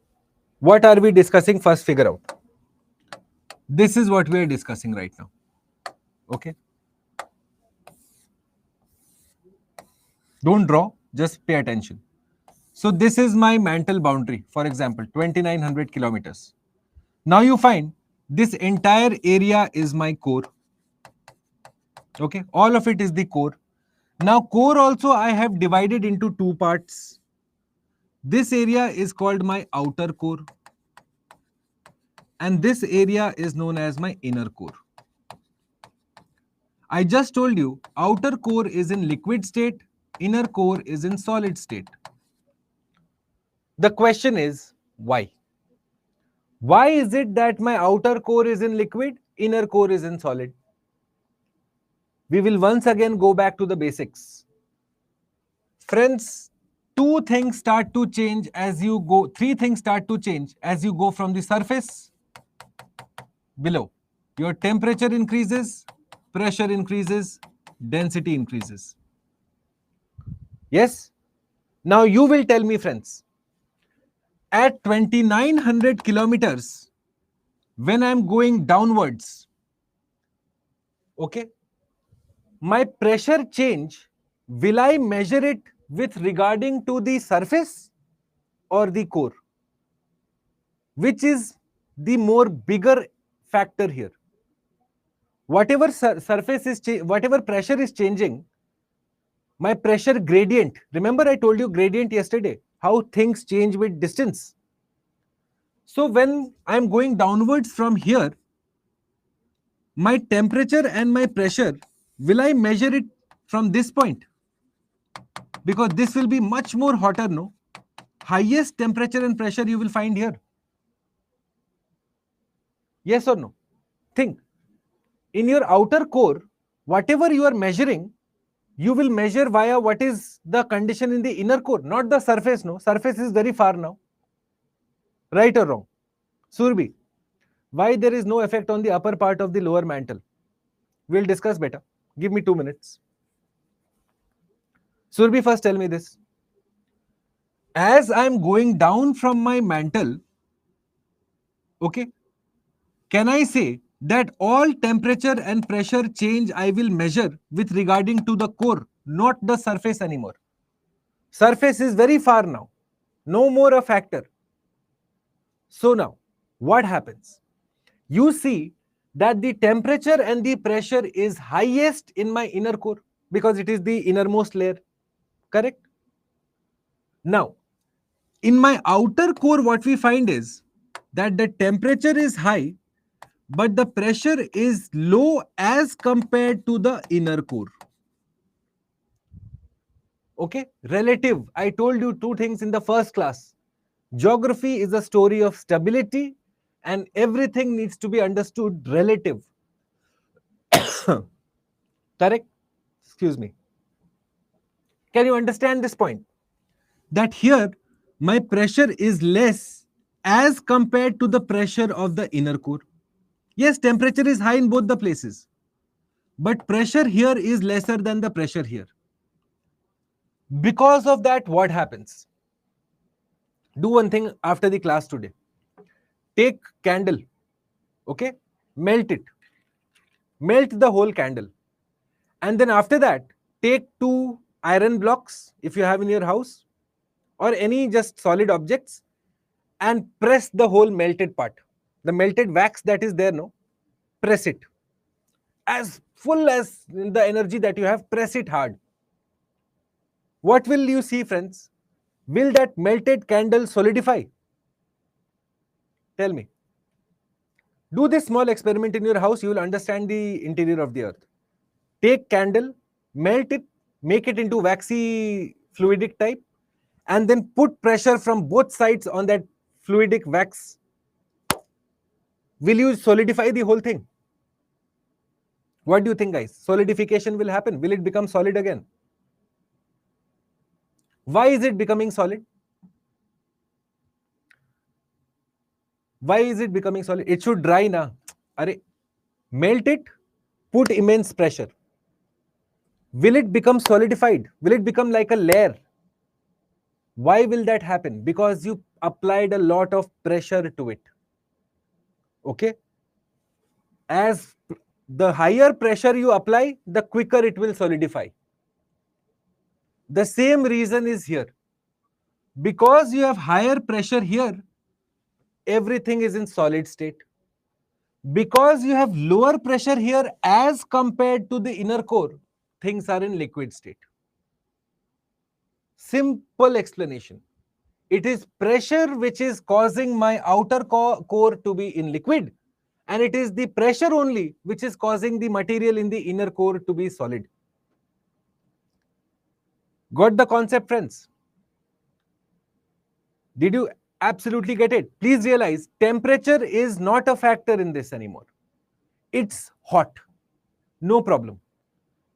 what are we discussing? First, figure out. This is what we are discussing right now. Okay. Don't draw, just pay attention. So this is my mantle boundary, for example, 2900 kilometers. Now you find this entire area is my core. Okay, all of it is the core. Now core also I have divided into two parts. This area is called my outer core. and this area is known as my inner core. I just told you outer core is in liquid state, inner core is in solid state. The question is why? Why is it that my outer core is in liquid, inner core is in solid? We will once again go back to the basics. Friends, two things start to change as you go, three things start to change as you go from the surface below. Your temperature increases, pressure increases, density increases. Yes? Now you will tell me, friends, at 2900 kilometers, when I am going downwards, okay, my pressure change, will I measure it with regarding to the surface or the core? Which is the more bigger factor here? Whatever surface is, whatever pressure is changing, my pressure gradient, remember I told you gradient yesterday, how things change with distance. So when I am going downwards from here, my temperature and my pressure, will I measure it from this point? Because this will be much more hotter, no? Highest temperature and pressure you will find here. Yes or no? Think. In your outer core, whatever you are measuring, you will measure via what is the condition in the inner core, not the surface, no? Surface is very far now. Right or wrong? Surbi, why there is no effect on the upper part of the lower mantle? We'll discuss better. Give me 2 minutes. Surbi, first tell me this. As I'm going down from my mantle, okay, can I say that all temperature and pressure change I will measure with regarding to the core, not the surface anymore? Surface is very far now, no more a factor. So now, what happens? You see that the temperature and the pressure is highest in my inner core because it is the innermost layer, correct? Now, in my outer core, what we find is that the temperature is high, but the pressure is low as compared to the inner core. Okay, relative. I told you two things in the first class. Geography is a story of stability and everything needs to be understood relative. Correct? Excuse me. Can you understand this point? That here my pressure is less as compared to the pressure of the inner core. Yes, temperature is high in both the places, but pressure here is lesser than the pressure here. Because of that, what happens? Do one thing after the class today. Take candle, okay? Melt it. Melt the whole candle. And then after that, take 2 iron blocks, if you have in your house, or any just solid objects, and press the whole melted part. The melted wax that is there, no? Press it. As full as the energy that you have, press it hard. What will you see, friends? Will that melted candle solidify? Tell me. Do this small experiment in your house, you will understand the interior of the earth. Take candle, melt it, make it into waxy fluidic type, and then put pressure from both sides on that fluidic wax. Will you solidify the whole thing? What do you think, guys? Solidification will happen. Will it become solid again? Why is it becoming solid? Why is it becoming solid? It should dry na. Are, melt it, put immense pressure. Will it become solidified? Will it become like a layer? Why will that happen? Because you applied a lot of pressure to it. Okay? As the higher pressure you apply, the quicker it will solidify. The same reason is here. Because you have higher pressure here, everything is in solid state. Because you have lower pressure here as compared to the inner core, things are in liquid state. Simple explanation. It is pressure which is causing my outer core to be in liquid, and it is the pressure only which is causing the material in the inner core to be solid. Got the concept, friends? Did you absolutely get it? Please realize temperature is not a factor in this anymore. It's hot, no problem.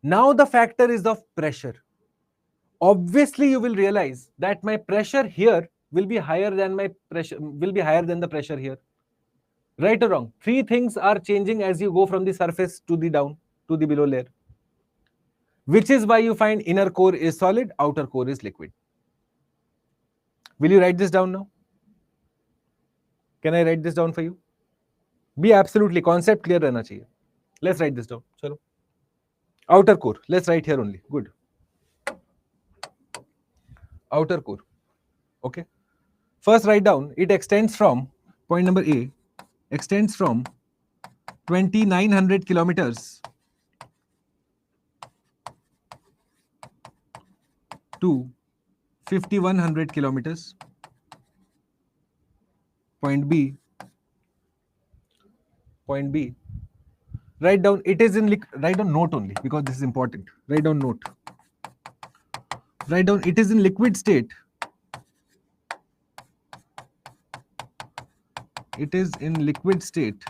Now the factor is of pressure. Obviously you will realize that my pressure here will be higher than the pressure here. Right or wrong? Three things are changing as you go from the surface to the down to the below layer, which is why you find inner core is solid, outer core is liquid. Will you write this down now? Can I write this down for you? Be absolutely concept clear रहना चाहिए. Let's write this down. चलो. Outer core. Let's write here only. Good. Outer core. Okay. First write down. It extends from, point number A, extends from 2900 kilometers to 5100 kilometers. Point B. Point B. Write down it is in write down note only because this is important. Write down note. Write down it is in liquid state. It is in liquid state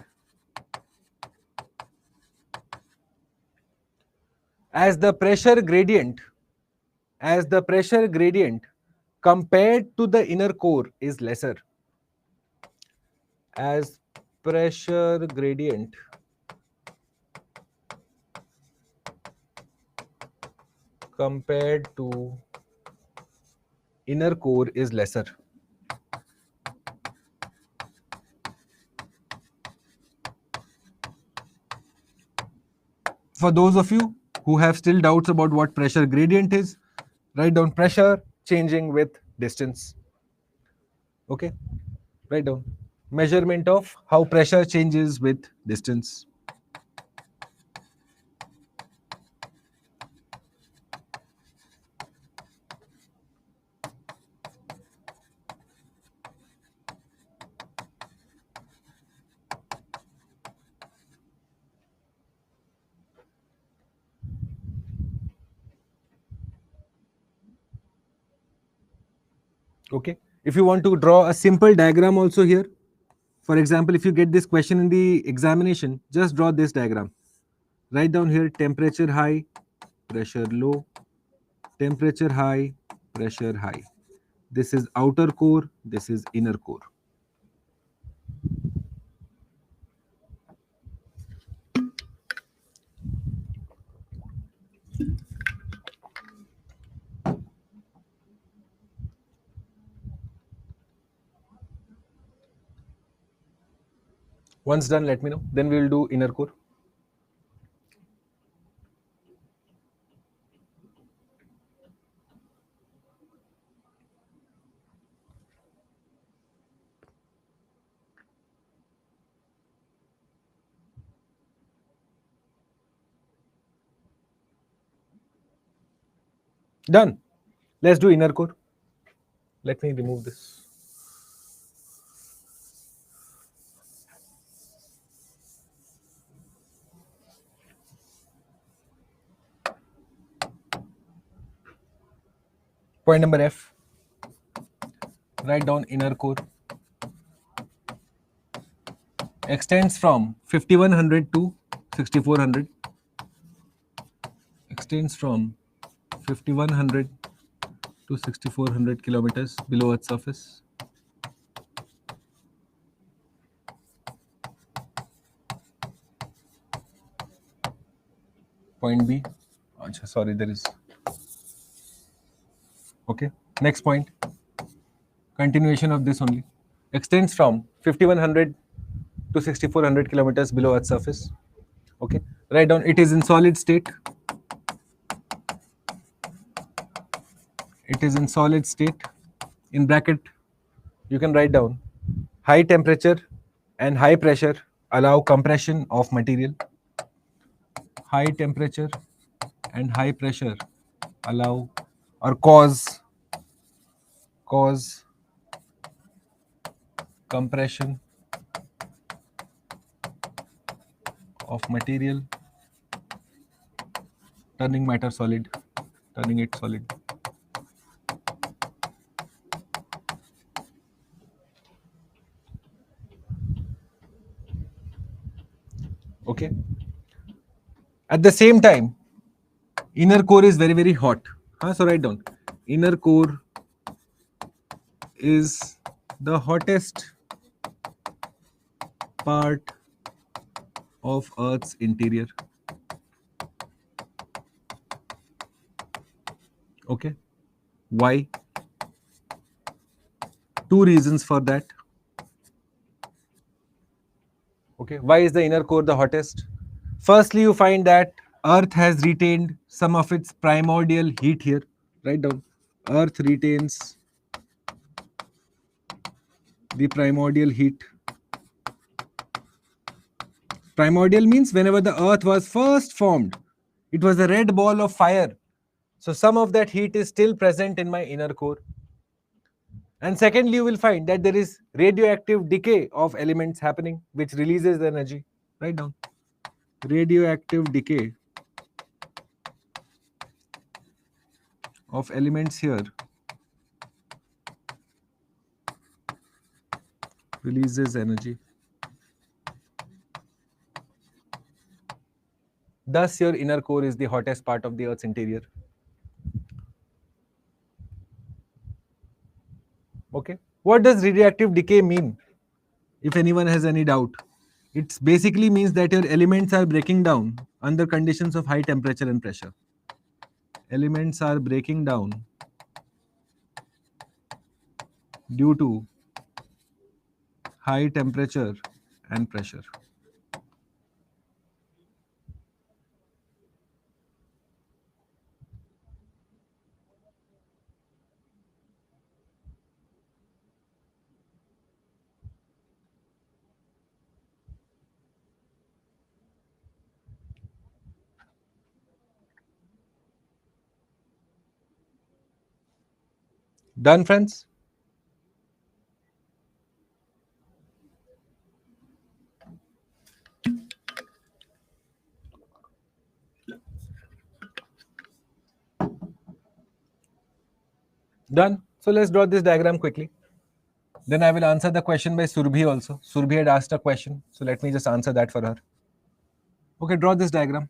as the pressure gradient compared to the inner core is lesser. As pressure gradient compared to inner core is lesser. For those of you who have still doubts about what pressure gradient is, write down pressure changing with distance. Okay, write down measurement of how pressure changes with distance. Okay, if you want to draw a simple diagram also here, for example, if you get this question in the examination, just draw this diagram. Write down here temperature high, pressure low, temperature high, pressure high. This is outer core, this is inner core. Once done, let me know. Then we will do inner core. Done. Let's do inner core. Let me remove this. Point number F. Write down inner core. Extends from 5100 to 6400. Extends from 5100 to 6400 kilometers below Earth's surface. Point B. Sorry, there is. Okay. Next point. Continuation of this only. Extends from 5100 to 6400 kilometers below Earth's surface. Okay. Write down it is in solid state. It is in solid state. In bracket, you can write down high temperature and high pressure allow compression of material. High temperature and high pressure allow or cause compression of material, turning matter solid, turning it solid. Okay. At the same time, inner core is very, very hot. So write down. Inner core is the hottest part of Earth's interior. Okay. Why? Two reasons for that. Okay. Why is the inner core the hottest? Firstly, you find that Earth has retained some of its primordial heat here. Write down. Earth retains the primordial heat. Primordial means whenever the Earth was first formed, it was a red ball of fire. So some of that heat is still present in my inner core. And secondly, you will find that there is radioactive decay of elements happening, which releases the energy. Write down. Radioactive decay of elements here releases energy. Thus, your inner core is the hottest part of the Earth's interior. Okay. What does radioactive decay mean? If anyone has any doubt, it basically means that your elements are breaking down under conditions of high temperature and pressure. Elements are breaking down due to high temperature and pressure. Done, friends? Done. So let's draw this diagram quickly. Then I will answer the question by Surbhi also. Surbhi had asked a question, so let me just answer that for her. Okay, draw this diagram.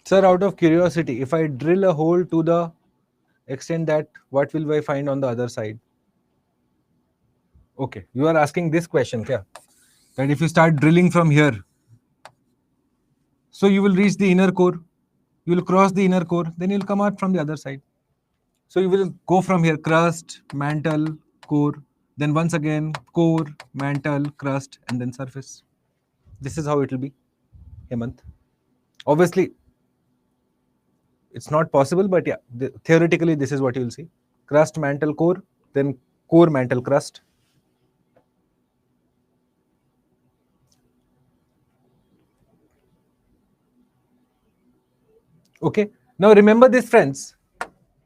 Sir, out of curiosity, if I drill a hole to the extent that, what will I find on the other side? Okay, you are asking this question, kya? That if you start drilling from here, So you will reach the inner core, you will cross the inner core, then you will come out from the other side. So you will go from here, crust, mantle, core, then once again core, mantle, crust, and then surface. This is how it will be, Hemant. Obviously, it's not possible, but yeah, theoretically, this is what you will see. Crust, mantle, core, then core, mantle, crust. Okay. Now remember this, friends.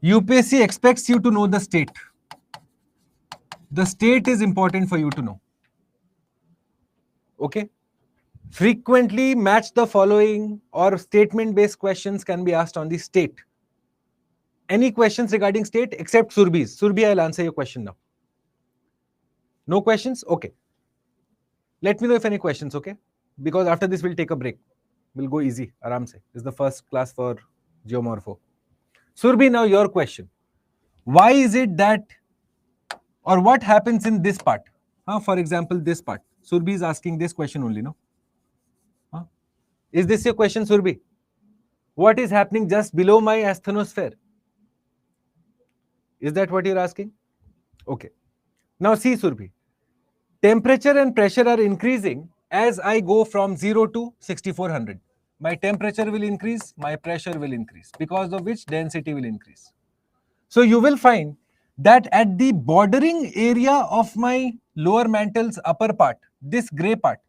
UPSC expects you to know the state. The state is important for you to know. Okay. Frequently match the following or statement based questions can be asked on the state. Any questions regarding state except Surbhi's? Surbhi, I'll answer your question now. No questions? Okay. Let me know if any questions, okay? Because after this, we'll take a break. We'll go easy, aram se. This is the first class for Geomorpho. Surbhi, now your question. Why is it that, or what happens in this part? For example, this part. Surbhi is asking this question only, no? Is this your question, Surbhi? What is happening just below my asthenosphere? Is that what you're asking? Okay. Now see, Surbhi. Temperature and pressure are increasing as I go from 0 to 6400. My temperature will increase, my pressure will increase, because of which density will increase. So you will find that at the bordering area of my lower mantle's upper part, this gray part,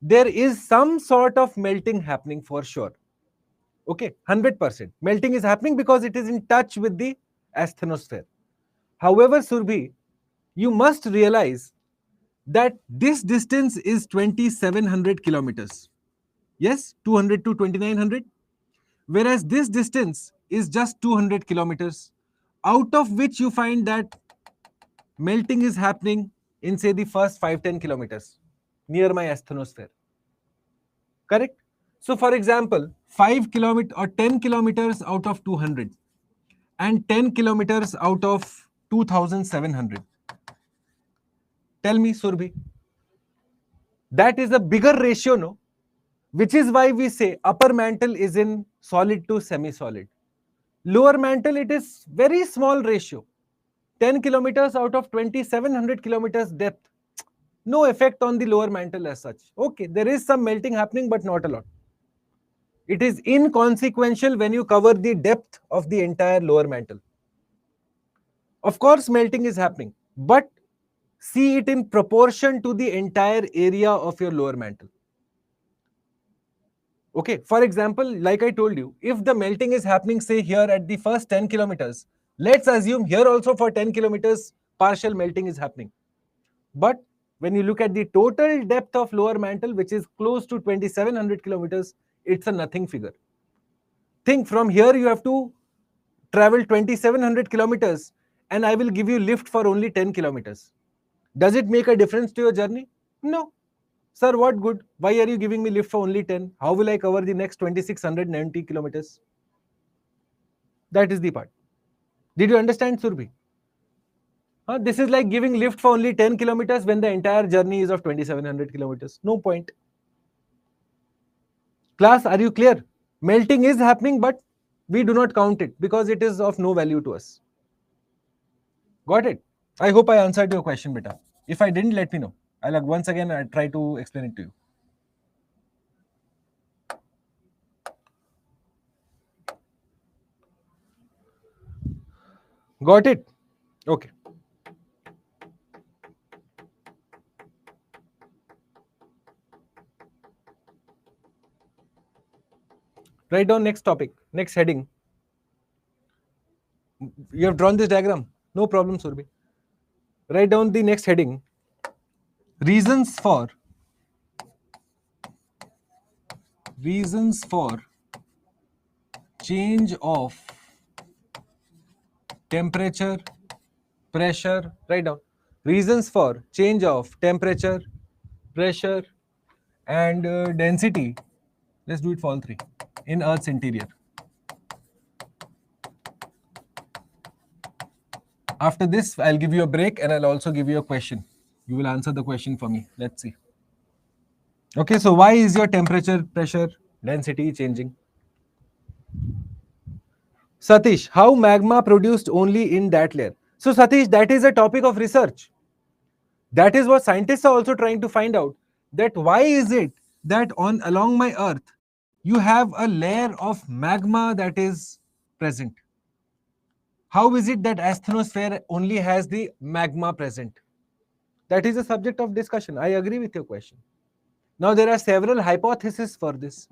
there is some sort of melting happening for sure. Okay, 100%. Melting is happening because it is in touch with the asthenosphere. However, Surbhi, you must realize that this distance is 2700 kilometers. Yes, 200 to 2900. Whereas this distance is just 200 kilometers, out of which you find that melting is happening in, say, the first 5-10 kilometers near my asthenosphere. Correct? So, for example, 5 kilometers or 10 kilometers out of 200 and 10 kilometers out of 2700. Tell me, Surbhi. That is a bigger ratio, no? Which is why we say upper mantle is in solid to semi-solid. Lower mantle, it is very small ratio. 10 kilometers out of 2700 kilometers depth. No effect on the lower mantle as such. Okay, there is some melting happening, but not a lot. It is inconsequential when you cover the depth of the entire lower mantle. Of course, melting is happening, but see it in proportion to the entire area of your lower mantle. Okay, for example, like I told you, if the melting is happening, say here at the first 10 kilometers, let's assume here also for 10 kilometers, partial melting is happening. But when you look at the total depth of lower mantle, which is close to 2700 kilometers, it's a nothing figure. Think from here you have to travel 2700 kilometers and I will give you lift for only 10 kilometers. Does it make a difference to your journey? No. Sir, what good? Why are you giving me lift for only 10? How will I cover the next 2690 kilometers? That is the part. Did you understand, Surbhi? This is like giving lift for only 10 kilometers when the entire journey is of 2700 kilometers. No point. Class, are you clear? Melting is happening, but we do not count it because it is of no value to us. Got it? I hope I answered your question, beta. If I didn't, let me know. I'll once again try to explain it to you. Got it? Okay. Write down next topic, next heading. You have drawn this diagram. No problem, Surbhi. Write down the next heading. Reasons for change of temperature, pressure. Write down. Reasons for change of temperature, pressure, and density. Let's do it for all three in Earth's interior. After this, I'll give you a break and I'll also give you a question. You will answer the question for me. Let's see. Okay, so why is your temperature, pressure, Density changing. Satish, how magma produced only in that layer? So Satish, that is a topic of research. That is what scientists are also trying to find out, that why is it that on along my earth you have a layer of magma that is present. How is it that asthenosphere only has the magma present? That is a subject of discussion. I agree with your question. Now there are several hypotheses for this.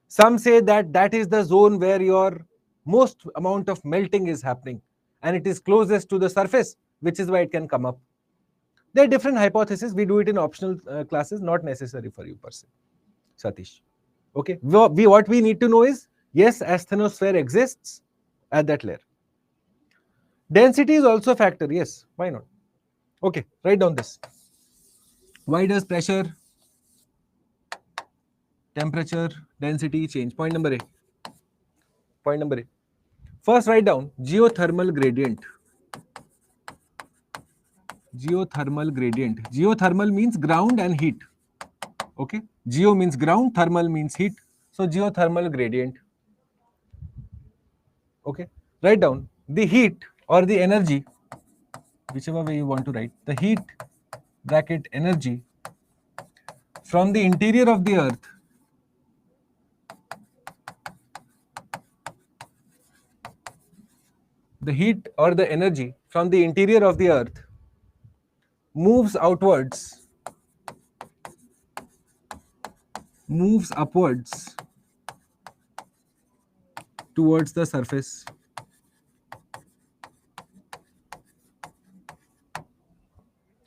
Some say that that is the zone where your most amount of melting is happening and it is closest to the surface, which is why it can come up. There are different hypotheses. We do it in optional classes, not necessary for you per se. Satish. Okay. What we need to know is, yes, asthenosphere exists at that layer. Density is also a factor. Yes. Why not? Okay. Write down this. Why does pressure, temperature, density change? Point number A. Point number A. First, write down geothermal gradient. Geothermal gradient. Geothermal means ground and heat. Okay. Geo means ground, thermal means heat. So geothermal gradient. Okay. Write down the heat or the energy, whichever way you want to write, the heat bracket energy from the interior of the earth the heat or the energy from the interior of the earth moves outwards, moves upwards towards the surface.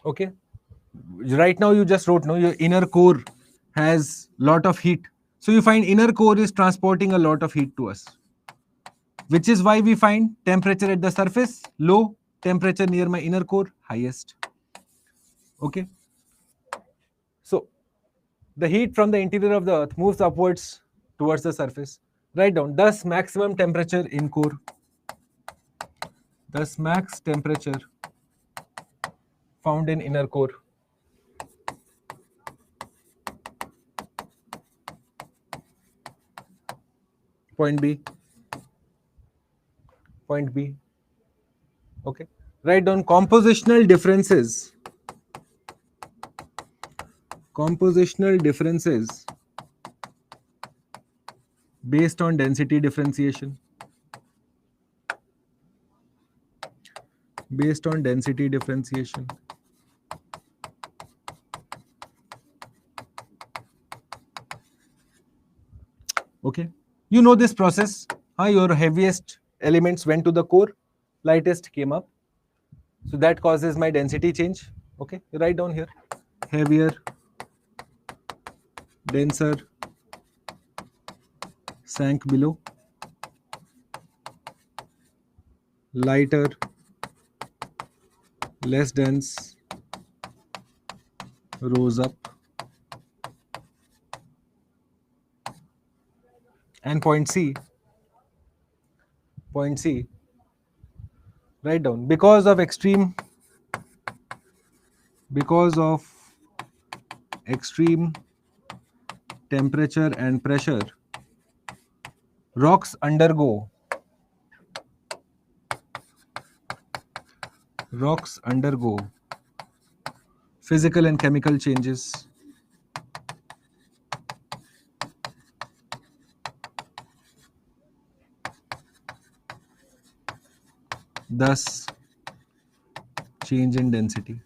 Okay. Right now you just wrote, no, your inner core has lot of heat. So you find inner core is transporting a lot of heat to us, which is why we find temperature at the surface low, temperature near my inner core highest. Okay. So the heat from the interior of the earth moves upwards towards the surface. Write down, thus maximum temperature in core. Thus max temperature found in inner core. Point B. Point B. Okay. Write down compositional differences. Compositional differences based on density differentiation. Based on density differentiation. Okay. You know this process. Your heaviest elements went to the core, lightest came up. So that causes my density change. Okay. You write down here. Heavier, denser, sank below. Lighter, less dense, rose up. And point C, write down, because of extreme temperature and pressure, rocks undergo physical and chemical changes. Thus, change in density.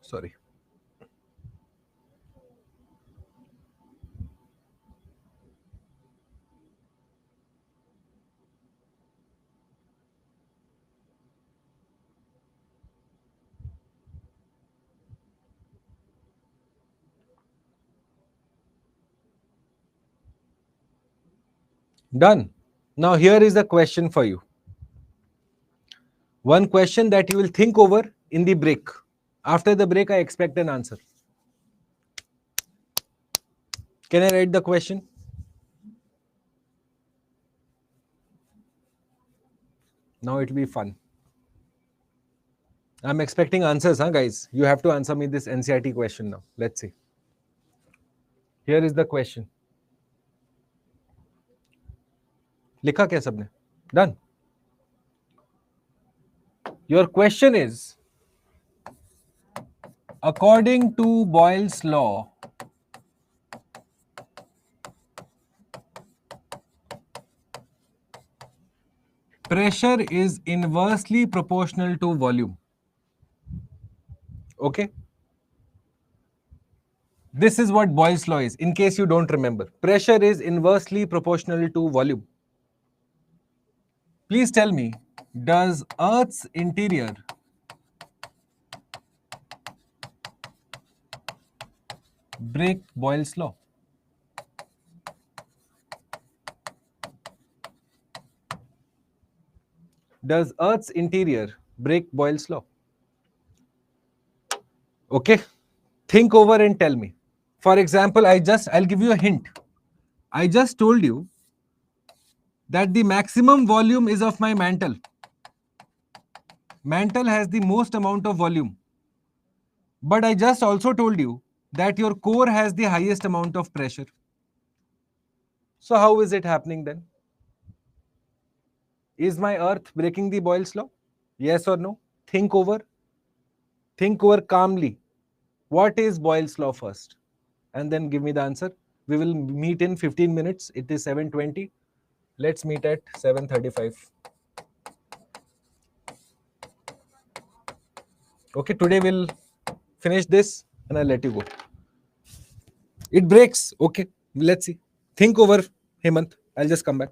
Sorry. Done. Now here is a question for you. One question that you will think over in the break. After the break, I expect an answer. Can I write the question? Now it will be fun. I'm expecting answers, huh, guys? You have to answer me this NCRT question now. Let's see. Here is the question. लिखा क्या सबने? Done. Your question is, according to Boyle's law, pressure is inversely proportional to volume. Okay? This is what Boyle's law is, in case you don't remember. Pressure is inversely proportional to volume. Please tell me, does Earth's interior break Boyle's law? Does Earth's interior break Boyle's law? Okay? Think over and tell me. For example, I'll give you a hint. I just told you that the maximum volume is of my mantle. Mantle has the most amount of volume. But I just also told you that your core has the highest amount of pressure. So how is it happening then? Is my Earth breaking the Boyle's law? Yes or no? Think over. Think over calmly. What is Boyle's law first? And then give me the answer. We will meet in 15 minutes. It is 7:20. Let's meet at 7:35. Okay, today we'll finish this and I'll let you go. It breaks. Okay, let's see. Think over, Hemant. I'll just come back.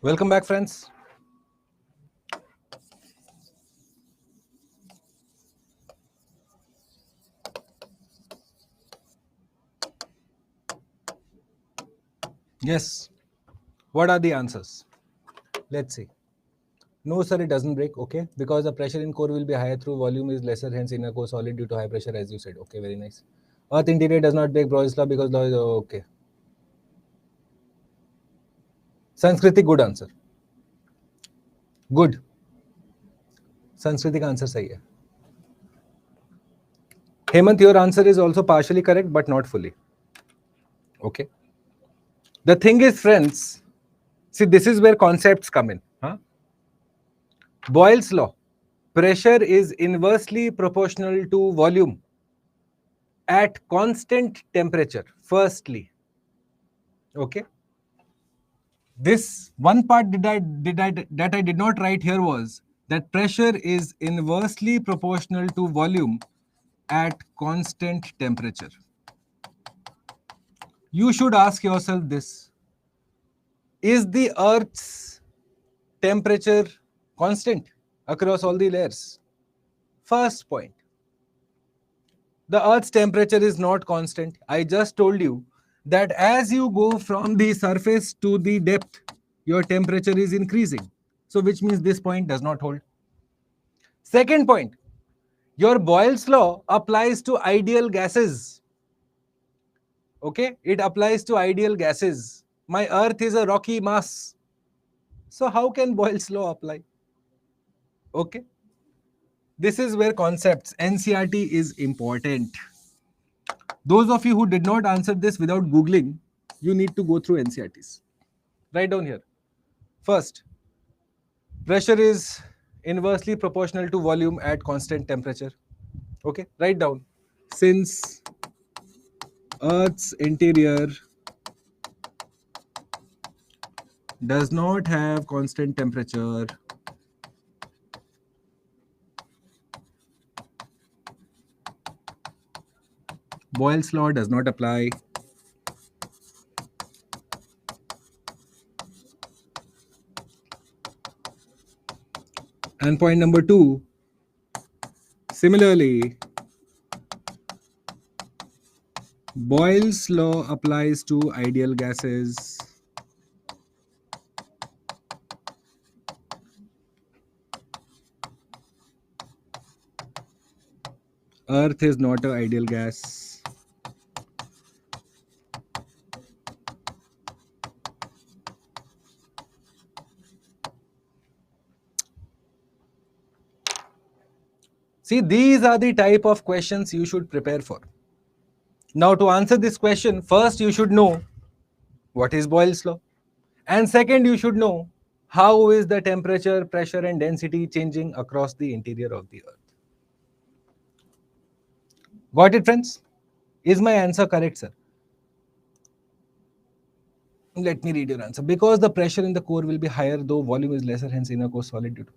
Welcome back, friends. Yes. What are the answers? Let's see. No, sir, it doesn't break. Okay. Because the pressure in core will be higher through volume is lesser, hence inner core solid due to high pressure, as you said. Okay, very nice. Earth interior does not break Boyle's law because law is okay. Sanskriti, good answer. Good. Sanskriti का answer सही है. Hemant, your answer is also partially correct, but not fully. Okay. The thing is, friends, see, this is where concepts come in. Huh? Boyle's law. Pressure is inversely proportional to volume at constant temperature, firstly. Okay. This one part that I did not write here was that pressure is inversely proportional to volume at constant temperature. You should ask yourself this: is the Earth's temperature constant across all the layers? First point. The Earth's temperature is not constant. I just told you that as you go from the surface to the depth, your temperature is increasing. So, which means this point does not hold. Second point, your Boyle's law applies to ideal gases. Okay, it applies to ideal gases. My Earth is a rocky mass. So, how can Boyle's law apply? Okay, this is where concepts, NCRT is important. Those of you who did not answer this without Googling, you need to go through NCRTs. Write down here. First, pressure is inversely proportional to volume at constant temperature. Okay, write down. Since Earth's interior does not have constant temperature, Boyle's law does not apply. And point number 2, similarly, Boyle's law applies to ideal gases. Earth is not an ideal gas. See, these are the type of questions you should prepare for. Now, to answer this question, first you should know what is Boyle's law. And second, you should know how is the temperature, pressure and density changing across the interior of the Earth. Got it, friends? Is my answer correct, sir? Let me read your answer. Because the pressure in the core will be higher, though volume is lesser, hence inner core solid due to.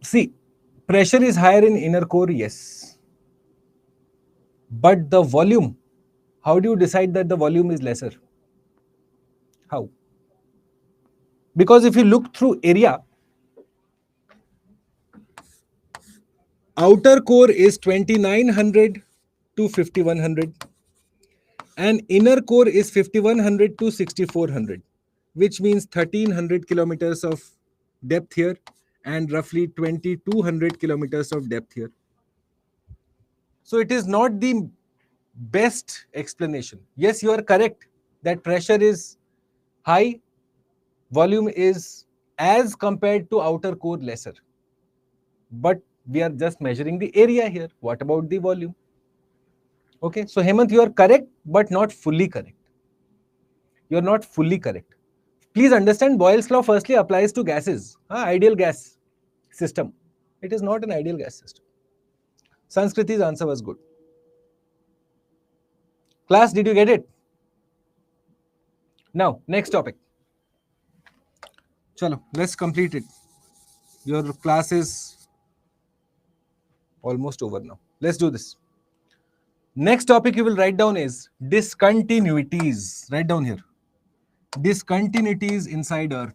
See, pressure is higher in inner core, yes. But the volume, how do you decide that the volume is lesser? How? Because if you look through area, outer core is 2900 to 5100 and inner core is 5100 to 6400, which means 1300 kilometers of depth here and roughly 2200 kilometers of depth here. So it is not the best explanation. Yes, you are correct that pressure is high, volume is as compared to outer core lesser. But we are just measuring the area here. What about the volume? Okay, so Hemant, you are correct, but not fully correct. You are not fully correct. Please understand, Boyle's law firstly applies to gases, ideal gas system. It is not an ideal gas system. Sanskriti's answer was good. Class, did you get it? Now, next topic. Chalo, let's complete it. Your class is almost over now. Let's do this. Next topic you will write down is discontinuities. Write down here. discontinuities inside Earth.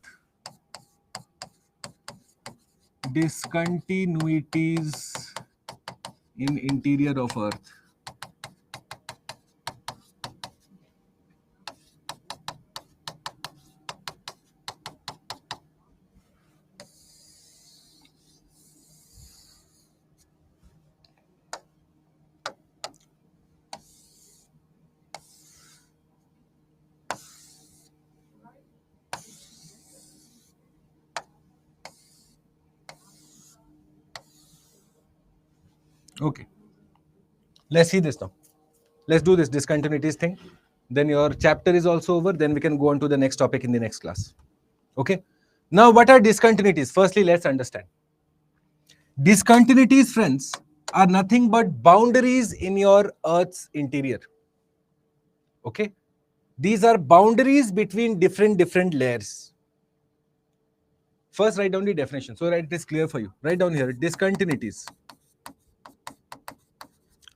Discontinuities in interior of Earth. Okay. Let's see this now. Let's do this discontinuities thing. Then your chapter is also over. Then we can go on to the next topic in the next class. Okay. Now, what are discontinuities? Firstly, let's understand. Discontinuities, friends, are nothing but boundaries in your Earth's interior. Okay. These are boundaries between different layers. First, write down the definition so that it is clear for you. Write down here discontinuities.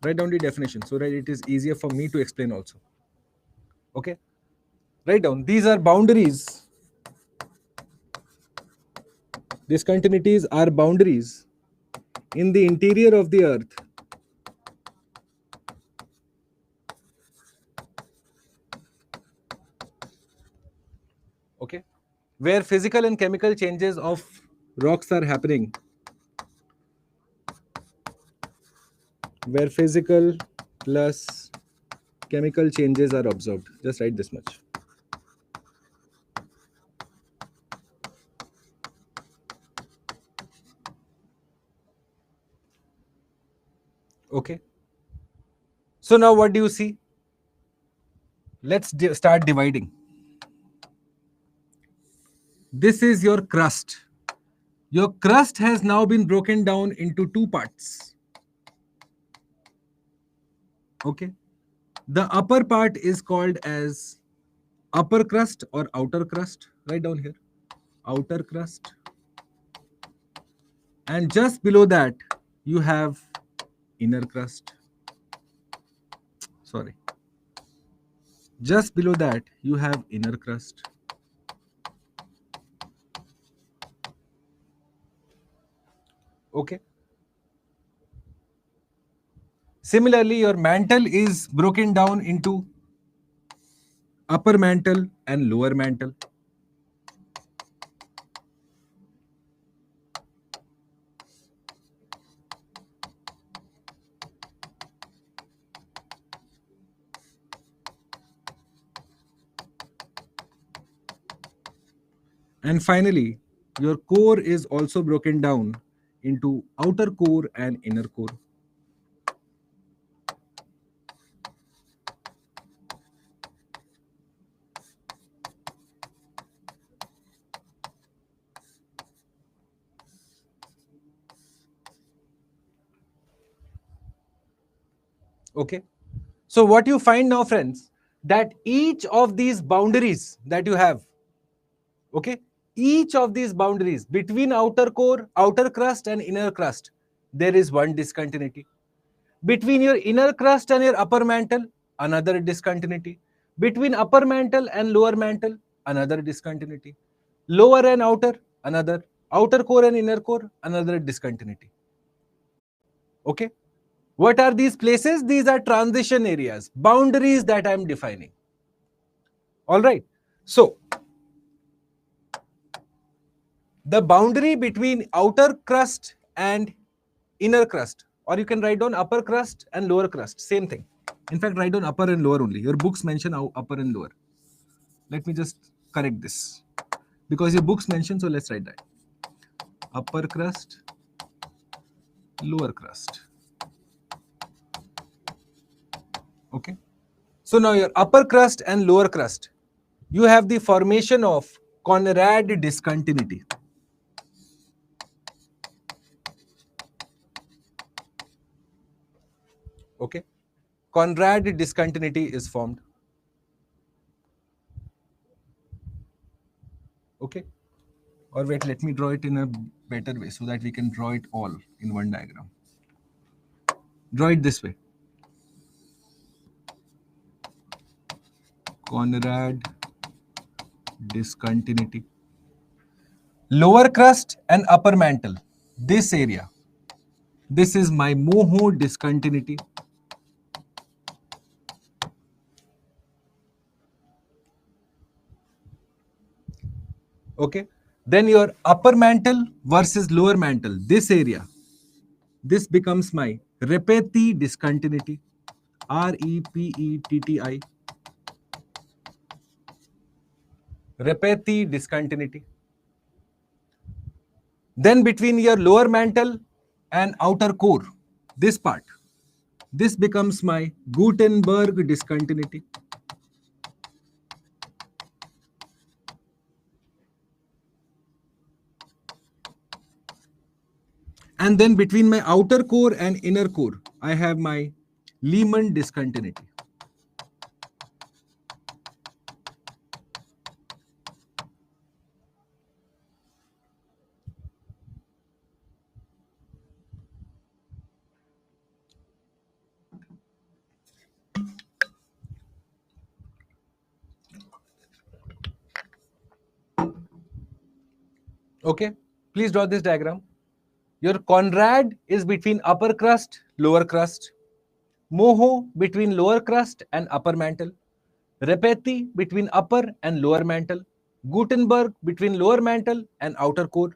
Write down the definition so that it is easier for me to explain also. Okay. Write down. These are boundaries. Discontinuities are boundaries in the interior of the Earth. Okay. Where physical and chemical changes of rocks are happening. Where physical plus chemical changes are observed. Just write this much. Okay. So now what do you see? Let's start dividing. This is your crust. Your crust has now been broken down into two parts. Okay. The upper part is called as upper crust or outer crust. Write down here. Outer crust. And just below that, you have inner crust. Sorry. Just below that, you have inner crust. Okay. Similarly, your mantle is broken down into upper mantle and lower mantle. And finally, your core is also broken down into outer core and inner core. Okay. So what you find now, friends, that each of these boundaries that you have, okay, each of these boundaries between outer core, outer crust and inner crust, there is one discontinuity. Between your inner crust and your upper mantle, another discontinuity. Between upper mantle and lower mantle, another discontinuity. Lower and outer, another. Outer core and inner core, another discontinuity. Okay. What are these places? These are transition areas, boundaries that I am defining. All right. So, the boundary between outer crust and inner crust, or you can write down upper crust and lower crust, same thing. In fact, write down upper and lower only. Your books mention upper and lower. Let me just correct this because your books mention, so let's write that. Upper crust, lower crust. Okay. So now your upper crust and lower crust, you have the formation of Conrad discontinuity. Okay. Conrad discontinuity is formed. Okay. Or wait, let me draw it in a better way so that we can draw it all in one diagram. Draw it this way. Conrad discontinuity. Lower crust and upper mantle, this area, this is my Moho discontinuity. Okay, then your upper mantle versus lower mantle, this area, this becomes my Repetti discontinuity, Repetti, Repetti discontinuity. Then between your lower mantle and outer core, this part, this becomes my Gutenberg discontinuity. And then between my outer core and inner core, I have my Lehman discontinuity. Okay, please draw this diagram. Your Conrad is between upper crust, lower crust. Moho between lower crust and upper mantle. Repetti between upper and lower mantle. Gutenberg between lower mantle and outer core.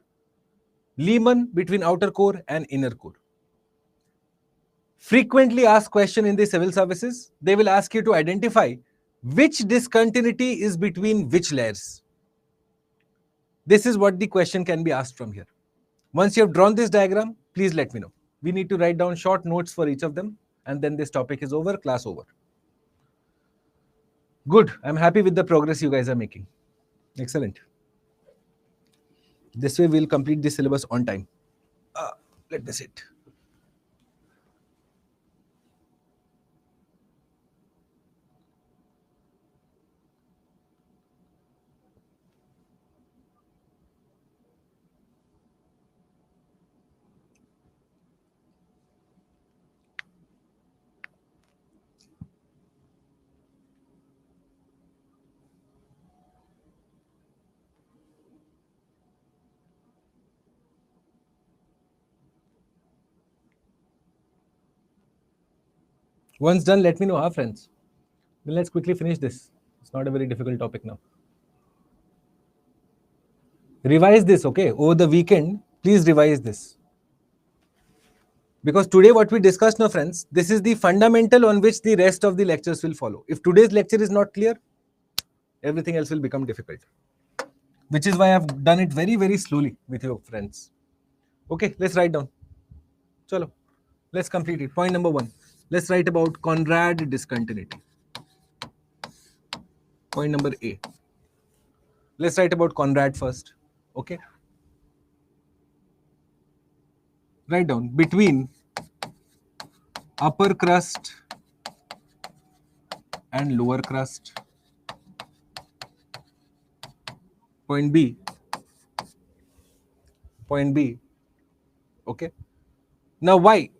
Lehman between outer core and inner core. Frequently asked question in the civil services, they will ask you to identify which discontinuity is between which layers. This is what the question can be asked from here. Once you have drawn this diagram, please let me know. We need to write down short notes for each of them, and then this topic is over, class over. Good. I'm happy with the progress you guys are making. Excellent. This way we'll complete the syllabus on time. Let me sit. Once done, let me know, friends. Then let's quickly finish this. It's not a very difficult topic now. Revise this, okay? Over the weekend, please revise this. Because today what we discussed now, friends, this is the fundamental on which the rest of the lectures will follow. If today's lecture is not clear, everything else will become difficult. Which is why I've done it very, very slowly with your friends. Okay, let's write down. Chalo, let's complete it. Point number 1. Let's write about Conrad discontinuity. Point number A. Let's write about Conrad first. Okay. Write down between upper crust and lower crust. Point B. Point B. Okay. Now why?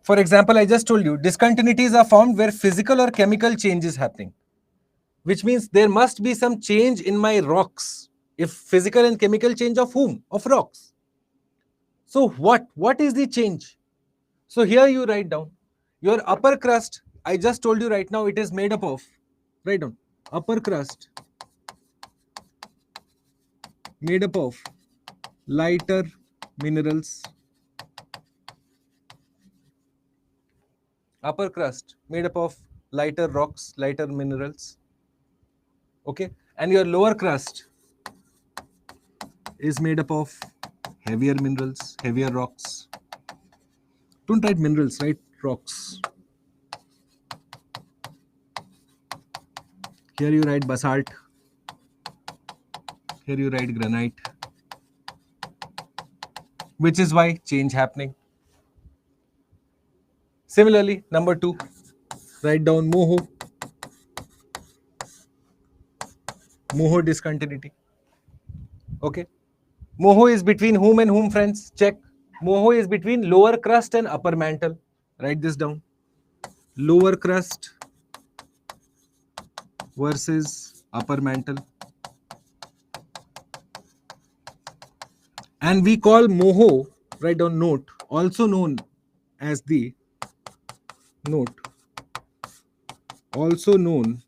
For example, I just told you discontinuities are found where physical or chemical change is happening, which means there must be some change in my rocks. If physical and chemical change of whom? Of rocks. So what is the change? So here you write down your upper crust. I just told you right now it is made up of, write down, upper crust made up of lighter minerals. Upper crust made up of lighter rocks, lighter minerals. Okay, and your lower crust is made up of heavier minerals, heavier rocks. Don't write minerals, write rocks. Here you write basalt. Here you write granite. Which is why change happening. Similarly, number 2, write down Moho. Moho discontinuity. Okay. Moho is between whom and whom, friends? Check. Moho is between lower crust and upper mantle. Write this down. Lower crust versus upper mantle. And we call moho, write down note, also known as the note, also known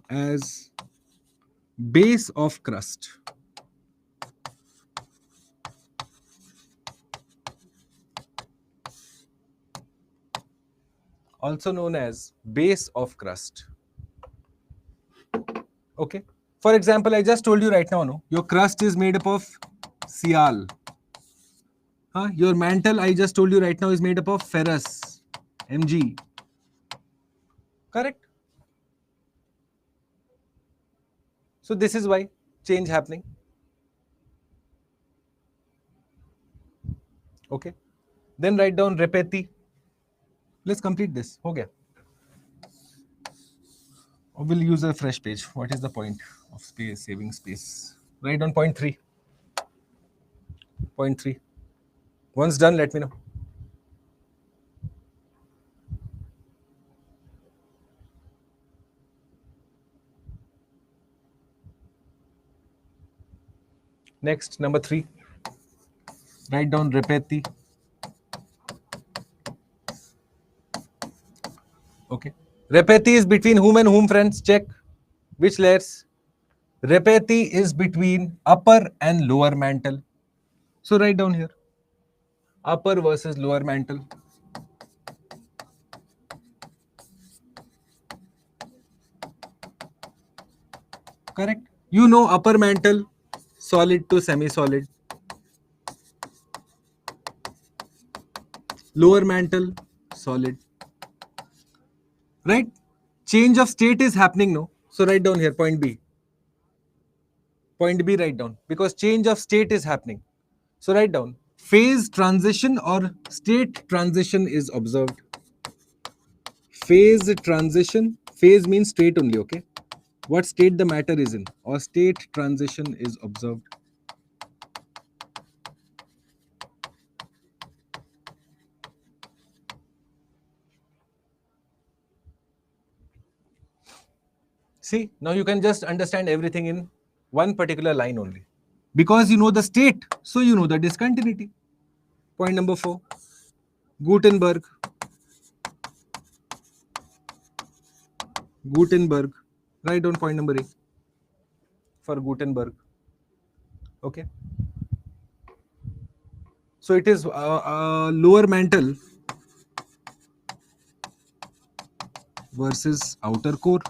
as base of crust. Also known as base of crust. Okay. For example, I just told you right now, no, your crust is made up of Sial. Your mantle, I just told you right now, is made up of ferrous, Mg. Correct? So this is why change happening. Okay. Then write down repeti. Let's complete this. Okay. We'll use a fresh page. What is the point of space, saving space? Write down point 3. Point 3. Once done, let me know. Next, number 3. Write down repeti. Okay. Repeti is between whom and whom, friends? Check. Which layers? Repeti is between upper and lower mantle. So write down here. Upper versus lower mantle. Correct. You know upper mantle, solid to semi-solid. Lower mantle, solid. Right? Change of state is happening, no? So write down here, point B. Point B, write down. Because change of state is happening. So write down. Phase transition or state transition is observed. Phase transition. Phase means state only, okay? What state the matter is in, or state transition is observed. See, now you can just understand everything in one particular line only. Because you know the state, so you know the discontinuity. Point number 4. Gutenberg. Gutenberg. Write down point number A for Gutenberg. Okay. So it is lower mantle versus outer core.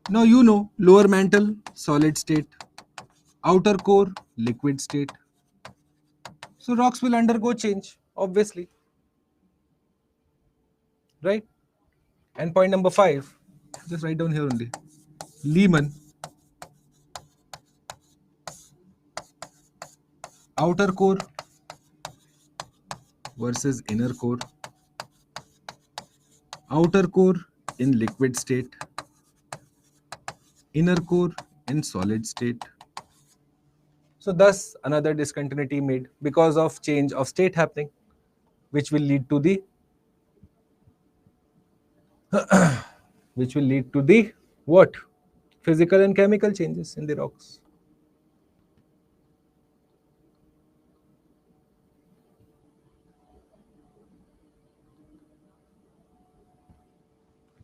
Now you know lower mantle, solid state, outer core, liquid state. So rocks will undergo change, obviously. Right? And point number 5, just write down here only. Lehman, outer core versus inner core. Outer core in liquid state, inner core in solid state. So thus another discontinuity made because of change of state happening, which will lead to the what? Physical and chemical changes in the rocks.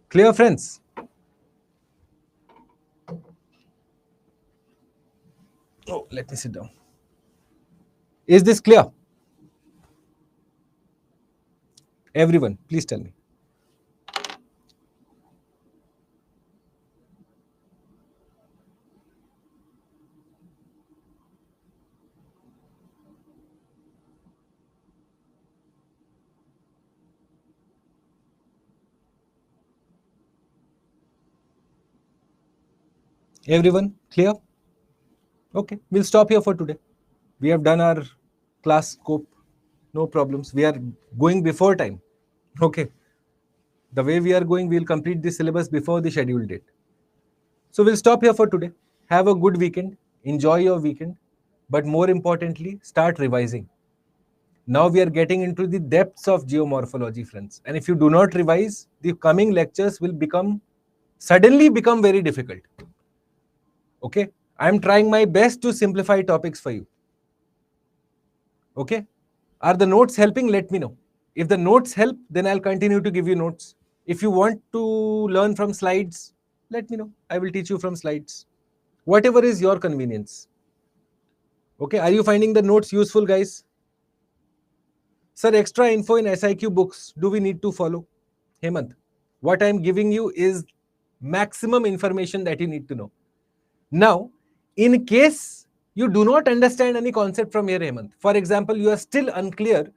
Clear, friends? Oh, let me sit down. Is this clear? Everyone, please tell me. Everyone, clear? Okay, we'll stop here for today. We have done our class scope. No problems. We are going before time. Okay. The way we are going, we'll complete the syllabus before the scheduled date. So we'll stop here for today. Have a good weekend. Enjoy your weekend. But more importantly, start revising. Now we are getting into the depths of geomorphology, friends. And if you do not revise, the coming lectures will suddenly become very difficult. Okay. I am trying my best to simplify topics for you. Okay? Are the notes helping? Let me know. If the notes help, then I'll continue to give you notes. If you want to learn from slides, let me know. I will teach you from slides. Whatever is your convenience. Okay, are you finding the notes useful, guys? Sir, extra info in SIQ books, do we need to follow? Hemant, what I am giving you is maximum information that you need to know. Now, in case you do not understand any concept from here, Hemant, for example, you are still unclear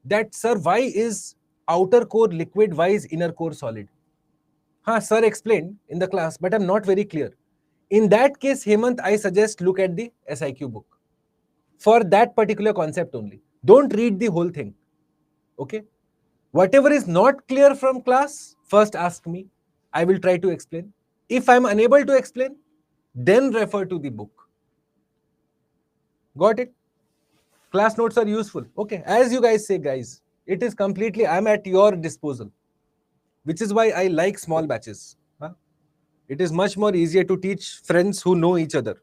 that, sir, why is outer core liquid, why is inner core solid? Sir explained in the class, but I'm not very clear. In that case, Hemant, I suggest look at the SIQ book for that particular concept only. Don't read the whole thing. Okay? Whatever is not clear from class, first ask me. I will try to explain. If I'm unable to explain, then refer to the book. Got it? Class notes are useful. Okay, as you guys say, guys, it is completely, I'm at your disposal, which is why I like small batches. It is much more easier to teach friends who know each other.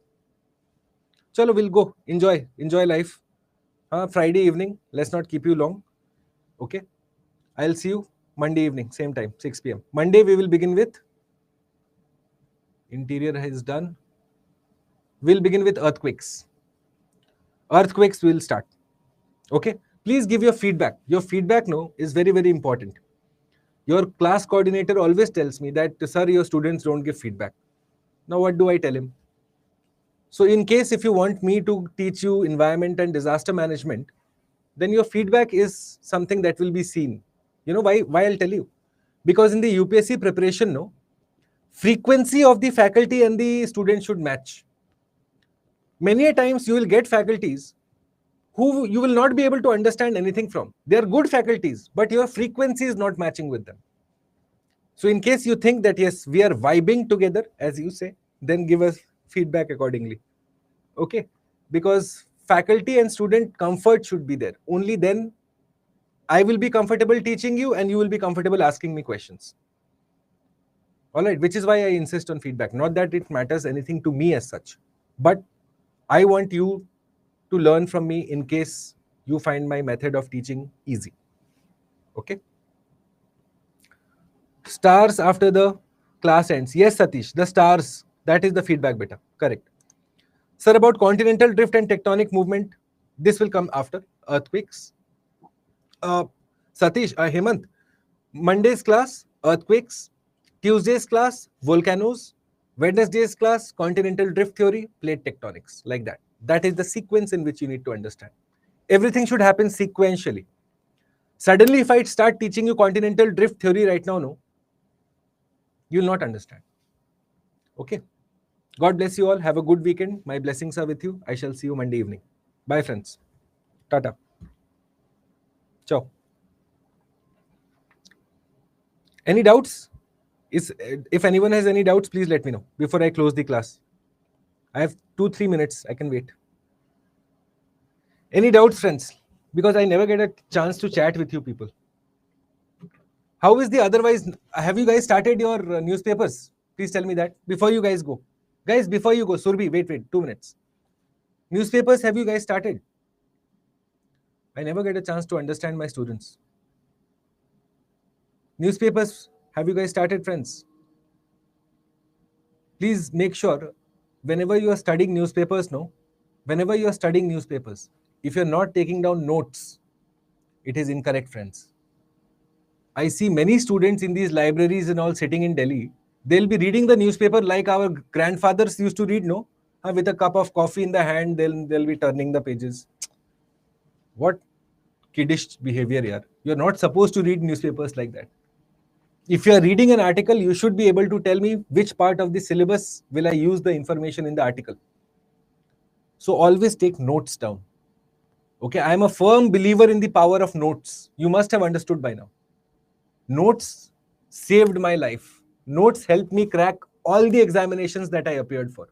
Chalo, we'll go. Enjoy life. Friday evening, let's not keep you long. Okay, I'll see you Monday evening, same time, 6 p.m. Monday, we will begin with interior is done. We'll begin with earthquakes. Earthquakes will start. Okay, please give your feedback. Your feedback no is very, very important. Your class coordinator always tells me that, sir, your students don't give feedback. Now, what do I tell him? So, in case if you want me to teach you environment and disaster management, then your feedback is something that will be seen. You know why? Why I'll tell you? Because in the UPSC preparation, no, frequency of the faculty and the students should match. Many a times you will get faculties who you will not be able to understand anything from. They are good faculties, but your frequency is not matching with them. So in case you think that, yes, we are vibing together, as you say, then give us feedback accordingly. Okay? Because faculty and student comfort should be there. Only then I will be comfortable teaching you and you will be comfortable asking me questions. All right, which is why I insist on feedback. Not that it matters anything to me as such, but I want you to learn from me in case you find my method of teaching easy. Okay? Stars after the class ends. Yes, Satish, the stars. That is the feedback beta. Correct. Sir, about continental drift and tectonic movement, this will come after earthquakes. Satish, Hemant, Monday's class, earthquakes. Tuesday's class, volcanoes. Wednesday's class, continental drift theory, plate tectonics. Like that. That is the sequence in which you need to understand. Everything should happen sequentially. Suddenly, if I start teaching you continental drift theory right now, no, you will not understand. Okay. God bless you all. Have a good weekend. My blessings are with you. I shall see you Monday evening. Bye, friends. Tata. Ciao. Any doubts? If anyone has any doubts, please let me know before I close the class. I have 2-3 minutes. I can wait. Any doubts, friends? Because I never get a chance to chat with you people. How is the otherwise? Have you guys started your newspapers? Please tell me that before you guys go. Guys, before you go, Surbi, wait, 2 minutes. Newspapers, have you guys started? I never get a chance to understand my students. Newspapers, have you guys started, friends? Please make sure whenever you are studying newspapers, whenever you are studying newspapers, if you're not taking down notes, it is incorrect, friends. I see many students in these libraries and all sitting in Delhi. They'll be reading the newspaper like our grandfathers used to read, no? With a cup of coffee in the hand, they'll be turning the pages. What kiddish behavior, yaar. You're not supposed to read newspapers like that. If you are reading an article, you should be able to tell me which part of the syllabus will I use the information in the article. So always take notes down. Okay, I am a firm believer in the power of notes. You must have understood by now. Notes saved my life. Notes helped me crack all the examinations that I appeared for.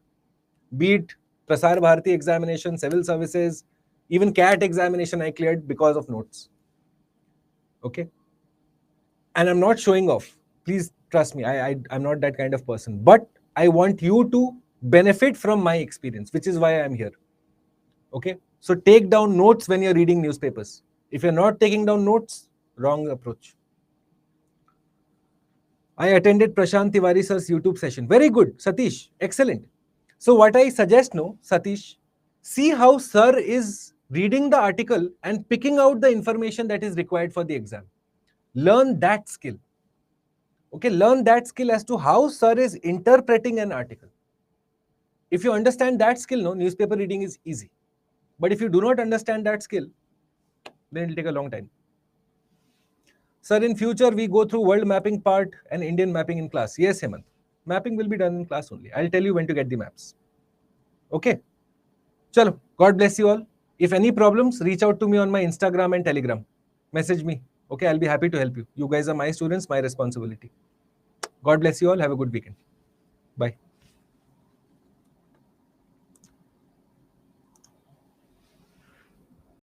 Be it Prasar Bharati examination, civil services, even CAT examination I cleared because of notes. Okay? And I'm not showing off. Please trust me, I'm not that kind of person. But I want you to benefit from my experience, which is why I am here. Okay, so take down notes when you're reading newspapers. If you're not taking down notes, wrong approach. I attended Prashant Tiwari sir's YouTube session. Very good, Satish. Excellent. So what I suggest, no, Satish, see how sir is reading the article and picking out the information that is required for the exam. Learn that skill. Okay, learn that skill as to how sir is interpreting an article. If you understand that skill, no, newspaper reading is easy. But if you do not understand that skill, then it will take a long time. Sir, in future, we go through world mapping part and Indian mapping in class. Yes, Hemant. Mapping will be done in class only. I'll tell you when to get the maps. Okay. Chalo. God bless you all. If any problems, reach out to me on my Instagram and Telegram. Message me. Okay, I'll be happy to help you. You guys are my students, my responsibility. God bless you all. Have a good weekend. Bye.